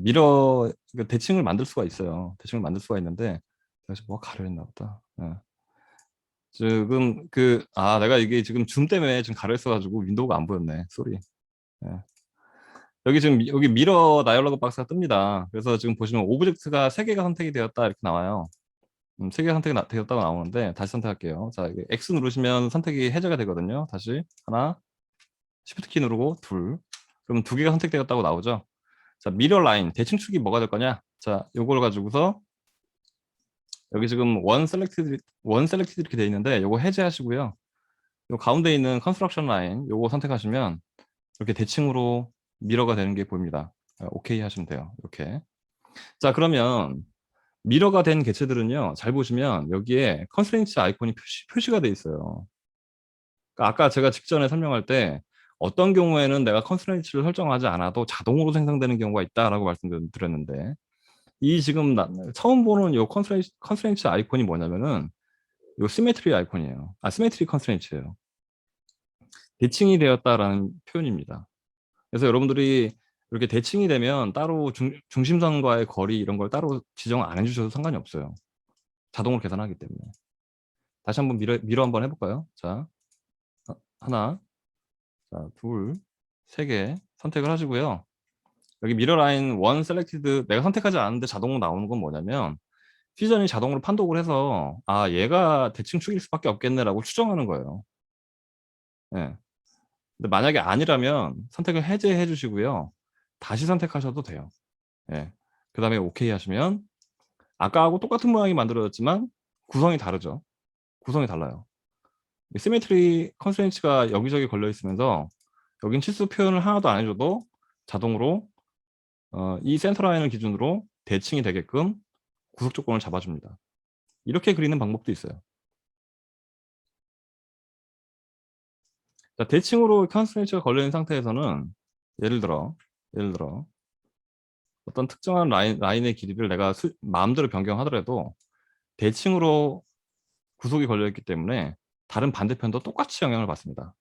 S1: 미러 그러니까 대칭을 만들 수가 있어요. 대칭을 만들 수가 있는데 그래서 뭐 가려했나 보다. 지금 내가 이게 지금 줌 때문에 지금 가려 있어가지고 윈도우가 안 보였네. 쏘리. 여기 지금 여기 미러 다이얼로그 박스가 뜹니다. 그래서 지금 보시면 오브젝트가 3개가 선택이 되었다 이렇게 나와요. 3개가 선택이 되었다고 나오는데 다시 선택할게요. 자, 이게 X 누르시면 선택이 해제가 되거든요. 다시 하나, Shift 키 누르고 둘. 그러면 2개가 선택되었다고 나오죠. 자, 미러 라인 대칭축이 뭐가 될 거냐? 자, 요걸 가지고서 여기 지금 원 셀렉티드 이렇게 돼 있는데 요거 해제하시고요. 요 가운데 있는 컨스트럭션 라인 요거 선택하시면 이렇게 대칭으로 미러가 되는 게 보입니다. 오케이 하시면 돼요. 이렇게. 자, 그러면 미러가 된 개체들은요. 잘 보시면 여기에 컨스트레인트 아이콘이 표시가 돼 있어요. 그러니까 아까 제가 직전에 설명할 때 어떤 경우에는 내가 컨스트레인트를 설정하지 않아도 자동으로 생성되는 경우가 있다라고 말씀드렸는데 이 지금 처음 보는 요 컨스트레인트 아이콘이 뭐냐면은 요 시메트리 아이콘이에요. 시메트리 컨스트레인트예요. 대칭이 되었다라는 표현입니다. 그래서 여러분들이 이렇게 대칭이 되면 따로 중심선과의 거리 이런 걸 따로 지정 안 해주셔도 상관이 없어요. 자동으로 계산하기 때문에. 다시 한번 미러 한번 해볼까요? 자, 하나, 자, 둘, 3개 선택을 하시고요. 여기 미러 라인 원 셀렉티드 내가 선택하지 않았는데 자동으로 나오는 건 뭐냐면 퓨전이 자동으로 판독을 해서 얘가 대칭 축일 수밖에 없겠네라고 추정하는 거예요. 예. 근데 만약에 아니라면 선택을 해제해 주시고요. 다시 선택하셔도 돼요. 예. 그 다음에 오케이 하시면 아까하고 똑같은 모양이 만들어졌지만 구성이 다르죠. 구성이 달라요. 시메트리 컨스트레인츠가 여기저기 걸려 있으면서 여긴 치수 표현을 하나도 안 해줘도 자동으로 이 센터 라인을 기준으로 대칭이 되게끔 구속 조건을 잡아줍니다. 이렇게 그리는 방법도 있어요. 자, 대칭으로 컨스트레인츠가 걸려 있는 상태에서는 예를 들어 어떤 특정한 라인의 길이를 내가 마음대로 변경하더라도 대칭으로 구속이 걸려 있기 때문에 다른 반대편도 똑같이 영향을 받습니다.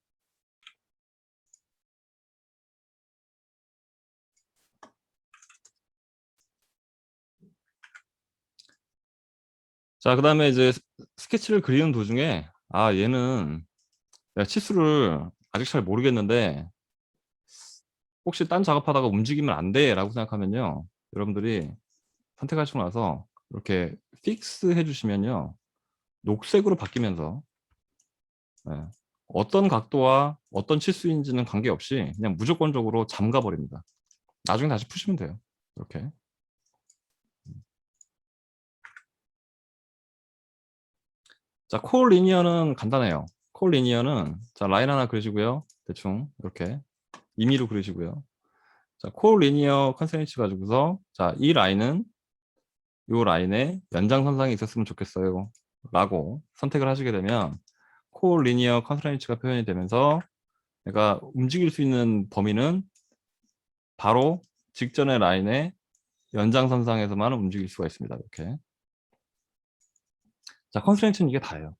S1: 자, 그 다음에 이제 스케치를 그리는 도중에 얘는 내가 치수를 아직 잘 모르겠는데 혹시 딴 작업하다가 움직이면 안 돼 라고 생각하면요, 여러분들이 선택하시고 나서 이렇게 픽스 해주시면요, 녹색으로 바뀌면서 어떤 각도와 어떤 치수인지는 관계없이 그냥 무조건적으로 잠가 버립니다. 나중에 다시 푸시면 돼요. 이렇게. 자, 콜 리니어는 간단해요. 콜 리니어는 자, 라인 하나 그리시고요. 대충 이렇게 임의로 그리시고요. 자, 콜 리니어 컨스트레인트 가지고서 자, 이 라인은 이 라인에 연장선상이 있었으면 좋겠어요 라고 선택을 하시게 되면 콜 리니어 컨스트레인트가 표현이 되면서 내가 움직일 수 있는 범위는 바로 직전의 라인의 연장선상에서만 움직일 수가 있습니다. 이렇게. 자, 컨스트레인트는 이게 다예요.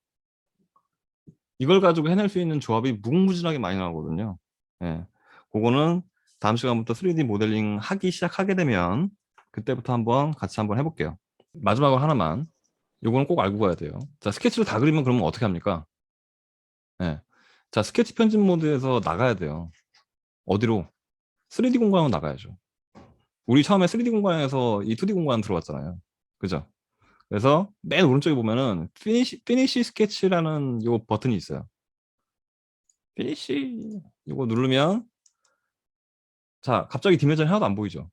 S1: 이걸 가지고 해낼 수 있는 조합이 무궁무진하게 많이 나오거든요. 예. 그거는 다음 시간부터 3D 모델링 하기 시작하게 되면 그때부터 같이 한번 해볼게요. 마지막으로 하나만. 요거는 꼭 알고 가야 돼요. 자, 스케치를 다 그리면 그러면 어떻게 합니까? 예. 자, 스케치 편집 모드에서 나가야 돼요. 어디로? 3D 공간으로 나가야죠. 우리 처음에 3D 공간에서 이 2D 공간 들어왔잖아요. 그죠? 그래서 맨 오른쪽에 보면은 피니시 스케치라는 요 버튼이 있어요. 피니시 이거 누르면 자, 갑자기 디멘전이 하나도 안 보이죠.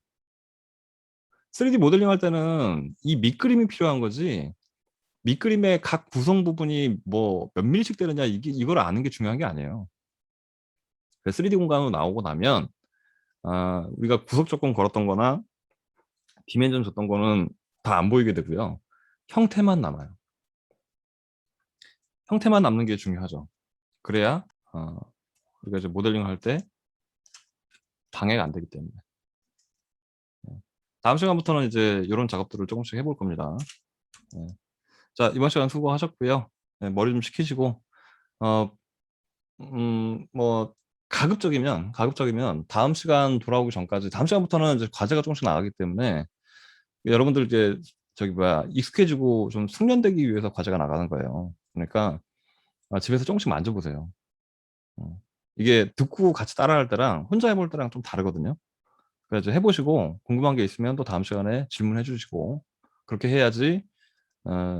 S1: 3D 모델링 할 때는 이 밑그림이 필요한 거지 밑그림의 각 구성 부분이 뭐 몇 밀씩 되느냐 이걸 아는 게 중요한 게 아니에요. 3D 공간으로 나오고 나면 우리가 구석 조건 걸었던 거나 디멘전 줬던 거는 다 안 보이게 되고요. 형태만 남아요. 형태만 남는 게 중요하죠. 그래야 우리가 이제 모델링 할 때 방해가 안 되기 때문에. 다음 시간부터는 이제 이런 작업들을 조금씩 해볼 겁니다. 자, 이번 시간 수고하셨고요. 머리 좀 식히시고 뭐 가급적이면 다음 시간 돌아오기 전까지, 다음 시간부터는 이제 과제가 조금씩 나가기 때문에 여러분들 이제 익숙해지고 좀 숙련되기 위해서 과제가 나가는 거예요. 그러니까 집에서 조금씩 만져보세요. 이게 듣고 같이 따라할 때랑 혼자 해볼 때랑 좀 다르거든요. 그래서 해보시고 궁금한 게 있으면 또 다음 시간에 질문해 주시고, 그렇게 해야지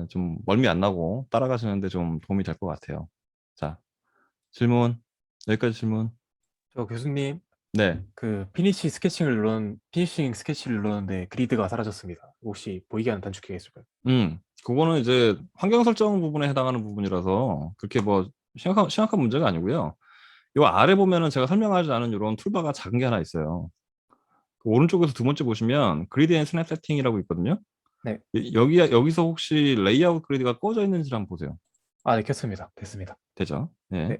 S1: 좀 멀미 안 나고 따라가시는데 좀 도움이 될 것 같아요. 자, 질문. 여기까지 질문.
S3: 저 교수님,
S1: 네.
S3: 그 피니싱 스케치를 눌렀는데 그리드가 사라졌습니다. 혹시 보이게 하는 단축키가 있을까요?
S1: 그거는 이제 환경 설정 부분에 해당하는 부분이라서 그렇게 뭐 심각한 문제가 아니고요. 요 아래 보면은 제가 설명하지 않은 이런 툴바가 작은 게 하나 있어요. 그 오른쪽에서 두 번째 보시면 그리드 앤 스냅 세팅이라고 있거든요.
S3: 네.
S1: 여기서 혹시 레이아웃 그리드가 꺼져 있는지 한번 보세요.
S3: 네, 켰습니다. 됐습니다.
S1: 되죠? 예.
S3: 네.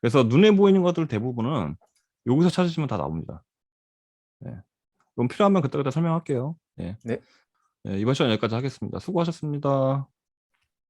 S1: 그래서 눈에 보이는 것들 대부분은 여기서 찾으시면 다 나옵니다. 예. 그럼 필요하면 그때그때 설명할게요. 예.
S3: 네.
S1: 예, 이번 시간 여기까지 하겠습니다. 수고하셨습니다.